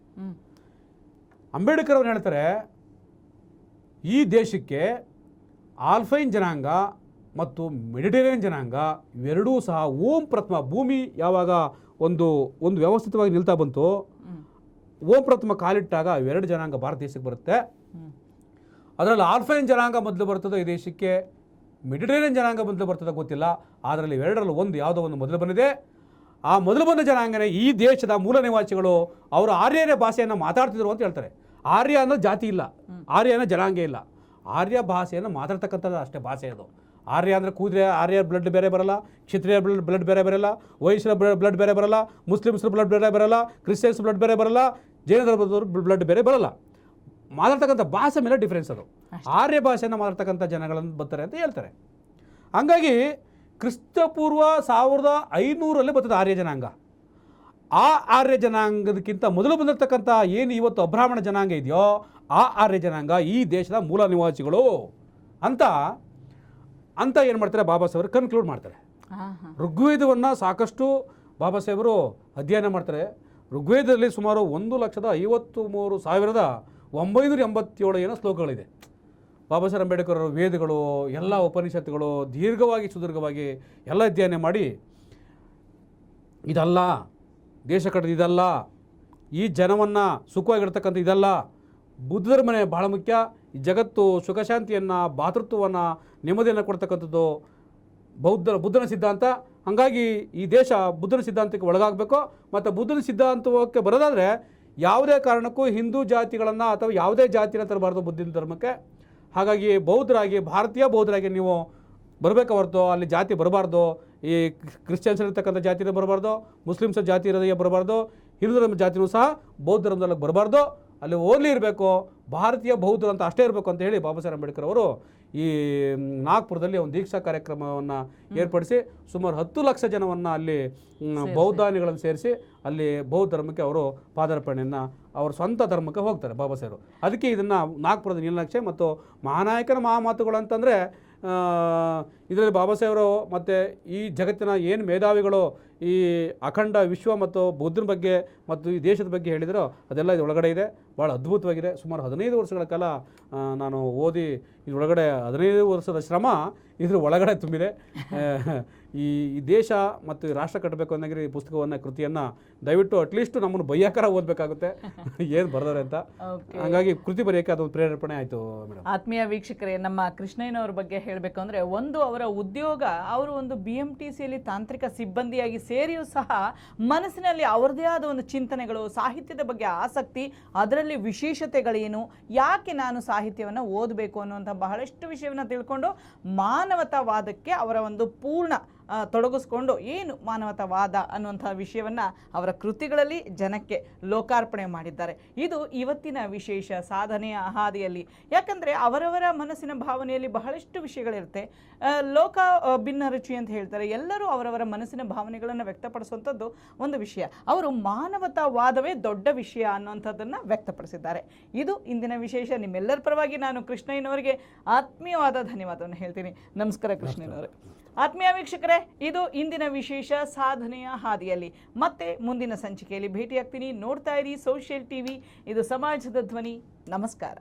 ಅಂಬೇಡ್ಕರ್ ಅವರು ಹೇಳ್ತಾರೆ, ಈ ದೇಶಕ್ಕೆ ಆಲ್ಫೈನ್ ಜನಾಂಗ ಮತ್ತು ಮೆಡಿಟೇರಿಯನ್ ಜನಾಂಗ ಇವೆರಡೂ ಸಹ ಓಂ ಪ್ರಥಮ ಭೂಮಿ ಯಾವಾಗ ಒಂದು ವ್ಯವಸ್ಥಿತವಾಗಿ ನಿಲ್ತಾ ಬಂತು, ಓಂ ಪ್ರಥಮ ಕಾಲಿಟ್ಟಾಗ ಇವೆರಡು ಜನಾಂಗ ಭಾರತ ದೇಶಕ್ಕೆ ಬರುತ್ತೆ. ಅದರಲ್ಲಿ ಆಲ್ಫೈನ್ ಜನಾಂಗ ಮೊದಲು ಬರ್ತದೆ ಈ ದೇಶಕ್ಕೆ, ಮೆಡಿಟೇರಿಯನ್ ಜನಾಂಗ ಮೊದಲು ಬರ್ತದೆ ಗೊತ್ತಿಲ್ಲ. ಅದರಲ್ಲಿ ಇವೆರಡರಲ್ಲಿ ಒಂದು ಯಾವುದೋ ಒಂದು ಮೊದಲು ಬಂದಿದೆ. ಆ ಮೊದಲು ಬಂದ ಜನಾಂಗನೇ ಈ ದೇಶದ ಮೂಲ ನಿವಾಸಿಗಳು. ಅವರು ಆರ್ಯರ ಭಾಷೆಯನ್ನು ಮಾತಾಡ್ತಿದ್ರು ಅಂತ ಹೇಳ್ತಾರೆ. ಆರ್ಯ ಅನ್ನೋ ಜಾತಿ ಇಲ್ಲ, ಆರ್ಯ ಅನ್ನೋ ಜನಾಂಗ ಇಲ್ಲ, ಆರ್ಯ ಭಾಷೆಯನ್ನು ಮಾತಾಡ್ತಕ್ಕಂಥದ್ದು ಅಷ್ಟೇ ಭಾಷೆ ಅದು. ಆರ್ಯ ಅಂದರೆ ಕೂದ್ರೆ ಆರ್ಯ ಬ್ಲಡ್ ಬೇರೆ ಬರಲ್ಲ, ಕ್ಷತ್ರಿಯ ಬ್ಲಡ್ ಬೇರೆ ಬರಲ್ಲ, ವೈಶ್ಯರ ಬ್ಲಡ್ ಬೇರೆ ಬರಲ್ಲ, ಮುಸ್ಲಿಮ್ಸ್ರ ಬ್ಲಡ್ ಬೇರೆ ಬರಲ್ಲ, ಕ್ರಿಶ್ಚಿಯನ್ಸ್ ಬ್ಲಡ್ ಬೇರೆ ಬರಲ್ಲ, ಜೈನ ಧರ್ಮದವ್ರ ಬ್ಲಡ್ ಬೇರೆ ಬರಲ್ಲ. ಮಾತಾಡ್ತಕ್ಕಂಥ ಭಾಷೆ ಮೇಲೆ ಡಿಫ್ರೆನ್ಸ್ ಅದು. ಆರ್ಯ ಭಾಷೆಯನ್ನು ಮಾತಾಡ್ತಕ್ಕಂಥ ಜನಗಳನ್ನು ಬರ್ತಾರೆ ಅಂತ ಹೇಳ್ತಾರೆ. ಹಂಗಾಗಿ ಕ್ರಿಸ್ತಪೂರ್ವ 1500 ಬರ್ತದೆ ಆರ್ಯ ಜನಾಂಗ. ಆ ಆರ್ಯ ಜನಾಂಗದಕ್ಕಿಂತ ಮೊದಲು ಬಂದಿರತಕ್ಕಂಥ ಏನು ಇವತ್ತು ಅಬ್ರಾಹ್ಮಣ ಜನಾಂಗ ಇದೆಯೋ ಆ ಆರ್ಯ ಜನಾಂಗ ಈ ದೇಶದ ಮೂಲ ನಿವಾಸಿಗಳು ಅಂತ ಏನು ಮಾಡ್ತಾರೆ, ಬಾಬಾ ಸಾಹೇಬರು ಕನ್ಕ್ಲೂಡ್ ಮಾಡ್ತಾರೆ. ಋಗ್ವೇದವನ್ನು ಸಾಕಷ್ಟು ಬಾಬಾ ಸಾಹೇಬರು ಅಧ್ಯಯನ ಮಾಡ್ತಾರೆ. ಋಗ್ವೇದದಲ್ಲಿ ಸುಮಾರು 1,53,987 ಏನೋ ಶ್ಲೋಕಗಳಿದೆ. ಬಾಬಾ ಸಾಹೇಬ್ ಅಂಬೇಡ್ಕರ್ ಅವರ ವೇದಗಳು, ಎಲ್ಲ ಉಪನಿಷತ್ತುಗಳು ದೀರ್ಘವಾಗಿ ಸುದೀರ್ಘವಾಗಿ ಎಲ್ಲ ಅಧ್ಯಯನ ಮಾಡಿ ಇದಲ್ಲ ದೇಶ ಕಟ್ಟದು, ಇದಲ್ಲ ಈ ಜನವನ್ನು ಸುಖವಾಗಿರ್ತಕ್ಕಂಥ, ಇದಲ್ಲ ಬುದ್ಧ ಧರ್ಮನೇ ಭಾಳ ಮುಖ್ಯ, ಈ ಜಗತ್ತು ಸುಖ ಶಾಂತಿಯನ್ನು, ಭಾತೃತ್ವವನ್ನು, ನೆಮ್ಮದಿಯನ್ನು ಕೊಡ್ತಕ್ಕಂಥದ್ದು ಬುದ್ಧನ ಸಿದ್ಧಾಂತ. ಹಾಗಾಗಿ ಈ ದೇಶ ಬುದ್ಧನ ಸಿದ್ಧಾಂತಕ್ಕೆ ಒಳಗಾಗಬೇಕು. ಮತ್ತು ಬುದ್ಧನ ಸಿದ್ಧಾಂತಕ್ಕೆ ಬರೋದಾದರೆ ಯಾವುದೇ ಕಾರಣಕ್ಕೂ ಹಿಂದೂ ಜಾತಿಗಳನ್ನು ಅಥವಾ ಯಾವುದೇ ಜಾತಿನ ತರಬಾರ್ದು ಬುದ್ಧನ ಧರ್ಮಕ್ಕೆ. ಹಾಗಾಗಿ ಬೌದ್ಧರಾಗಿ, ಭಾರತೀಯ ಬೌದ್ಧರಾಗಿ ನೀವು ಬರಬೇಕು ಹೊರತು ಅಲ್ಲಿ ಜಾತಿ ಬರಬಾರ್ದು. ಈ ಕ್ರಿಶ್ಚಿಯನ್ಸ್ ಇರತಕ್ಕಂಥ ಜಾತಿನೇ ಬರಬಾರ್ದು, ಮುಸ್ಲಿಮ್ಸ್ ಜಾತಿ ಇರೋದೇ ಬರಬಾರ್ದು, ಹಿಂದೂ ಧರ್ಮ ಜಾತಿನೂ ಸಹ ಬೌದ್ಧ ಧರ್ಮದಲ್ಲಿ ಬರಬಾರ್ದು. ಅಲ್ಲಿ ಓನ್ಲಿ ಇರಬೇಕು ಭಾರತೀಯ ಬೌದ್ಧರು ಅಂತ ಅಷ್ಟೇ ಇರಬೇಕು ಅಂತ ಹೇಳಿ ಬಾಬಾ ಸಾಹೇಬ್ ಅಂಬೇಡ್ಕರ್ ಅವರು ಈ ನಾಗ್ಪುರದಲ್ಲಿ ಒಂದು ದೀಕ್ಷಾ ಕಾರ್ಯಕ್ರಮವನ್ನು ಏರ್ಪಡಿಸಿ ಸುಮಾರು 10 ಲಕ್ಷ ಜನವನ್ನು ಅಲ್ಲಿ ಬೌದ್ಧಾನಿಗಳನ್ನು ಸೇರಿಸಿ ಅಲ್ಲಿ ಬೌದ್ಧ ಧರ್ಮಕ್ಕೆ ಅವರು ಪಾದಾರ್ಪಣೆಯನ್ನು ಅವ್ರ ಸ್ವಂತ ಧರ್ಮಕ್ಕೆ ಹೋಗ್ತಾರೆ ಬಾಬಾ ಸಾಹೇಬರು. ಅದಕ್ಕೆ ಇದನ್ನು ನಾಗ್ಪುರದ ನೀಲನಕ್ಷೆ ಮತ್ತು ಮಹಾನಾಯಕನ ಮಹಾಮಾತುಗಳು ಅಂತಂದರೆ ಇದರಲ್ಲಿ ಬಾಬಾ ಸಾಹೇಬರು ಮತ್ತು ಈ ಜಗತ್ತಿನ ಏನು ಮೇಧಾವಿಗಳು ಈ ಅಖಂಡ ವಿಶ್ವ ಮತ್ತು ಬುದ್ಧನ ಬಗ್ಗೆ ಮತ್ತು ಈ ದೇಶದ ಬಗ್ಗೆ ಹೇಳಿದರೋ ಅದೆಲ್ಲ ಇದರೊಳಗಡೆ ಇದೆ. ಭಾಳ ಅದ್ಭುತವಾಗಿದೆ. ಸುಮಾರು 15 ವರ್ಷಗಳ ಕಾಲ ನಾನು ಓದಿ ಇದರೊಳಗಡೆ 15 ವರ್ಷದ ಶ್ರಮ ಇದ್ರ ಒಳಗಡೆ ತುಂಬಿದೆ. ಈ ದೇಶ ಮತ್ತು ಈ ರಾಷ್ಟ್ರ ಕಟ್ಟಬೇಕು ಅನ್ನೋಂಗಿರೋ ಈ ಪುಸ್ತಕವನ್ನು, ಕೃತಿಯನ್ನು ದಯವಿಟ್ಟು ಅಟ್ಲೀಸ್ಟ್ ನಮ್ಮನ್ನು ಬಯ್ಯಾಕಾರ ಓದಬೇಕಾಗುತ್ತೆ ಏನು ಬರೆದವ್ರೆ ಅಂತ. ಹಾಗಾಗಿ ಕೃತಿ ಬರೆಯೋಕ್ಕೆ ಅದೊಂದು ಪ್ರೇರೇಪಣೆ ಆಯಿತು ಮೇಡಮ್. ಆತ್ಮೀಯ ವೀಕ್ಷಕರೇ, ನಮ್ಮ ಕೃಷ್ಣಯ್ಯನವ್ರ ಬಗ್ಗೆ ಹೇಳಬೇಕು ಅಂದರೆ, ಒಂದು ಅವರ ಉದ್ಯೋಗ, ಅವರು ಒಂದು BMTCಯಲ್ಲಿ ತಾಂತ್ರಿಕ ಸಿಬ್ಬಂದಿಯಾಗಿ ಸೇರಿಯೂ ಸಹ ಮನಸ್ಸಿನಲ್ಲಿ ಅವರದೇ ಆದ ಒಂದು ಚಿಂತನೆಗಳು, ಸಾಹಿತ್ಯದ ಬಗ್ಗೆ ಆಸಕ್ತಿ, ಅದರಲ್ಲಿ ವಿಶೇಷತೆಗಳೇನು, ಯಾಕೆ ನಾನು ಸಾಹಿತ್ಯವನ್ನು ಓದಬೇಕು ಅನ್ನುವಂಥ ಬಹಳಷ್ಟು ವಿಷಯವನ್ನು ತಿಳ್ಕೊಂಡು ಮಾನವತಾವಾದಕ್ಕೆ ಅವರ ಒಂದು ಪೂರ್ಣ ತೊಡಗಿಸ್ಕೊಂಡು ಏನು ಮಾನವತಾವಾದ ಅನ್ನುವಂಥ ವಿಷಯವನ್ನು ಅವರ ಕೃತಿಗಳಲ್ಲಿ ಜನಕ್ಕೆ ಲೋಕಾರ್ಪಣೆ ಮಾಡಿದ್ದಾರೆ. ಇದು ಇವತ್ತಿನ ವಿಶೇಷ ಸಾಧನೆಯ ಹಾದಿಯಲ್ಲಿ. ಯಾಕಂದರೆ ಅವರವರ ಮನಸ್ಸಿನ ಭಾವನೆಯಲ್ಲಿ ಬಹಳಷ್ಟು ವಿಷಯಗಳಿರುತ್ತೆ. ಲೋಕ ಭಿನ್ನ ರುಚಿ ಅಂತ ಹೇಳ್ತಾರೆ. ಎಲ್ಲರೂ ಅವರವರ ಮನಸ್ಸಿನ ಭಾವನೆಗಳನ್ನು ವ್ಯಕ್ತಪಡಿಸುವಂಥದ್ದು ಒಂದು ವಿಷಯ. ಅವರು ಮಾನವತಾವಾದವೇ ದೊಡ್ಡ ವಿಷಯ ಅನ್ನುವಂಥದ್ದನ್ನು ವ್ಯಕ್ತಪಡಿಸಿದ್ದಾರೆ. ಇದು ಇಂದಿನ ವಿಶೇಷ. ನಿಮ್ಮೆಲ್ಲರ ಪರವಾಗಿ ನಾನು ಕೃಷ್ಣಯ್ಯನವರಿಗೆ ಆತ್ಮೀಯವಾದ ಧನ್ಯವಾದವನ್ನು ಹೇಳ್ತೀನಿ. ನಮಸ್ಕಾರ ಕೃಷ್ಣಯ್ಯನವರೇ. ಆತ್ಮೀಯ ವೀಕ್ಷಕರೇ, ಇದು ಇಂದಿನ ವಿಶೇಷ ಸಾಧನೆಯ ಹಾದಿಯಲ್ಲಿ. ಮತ್ತೆ ಮುಂದಿನ ಸಂಚಿಕೆಯಲ್ಲಿ ಭೇಟಿಯಾಗ್ತೀನಿ. ನೋಡ್ತಾ ಇರಿ ಸೋಷಿಯಲ್ ಟಿವಿ, ಇದು ಸಮಾಜದ ಧ್ವನಿ. ನಮಸ್ಕಾರ.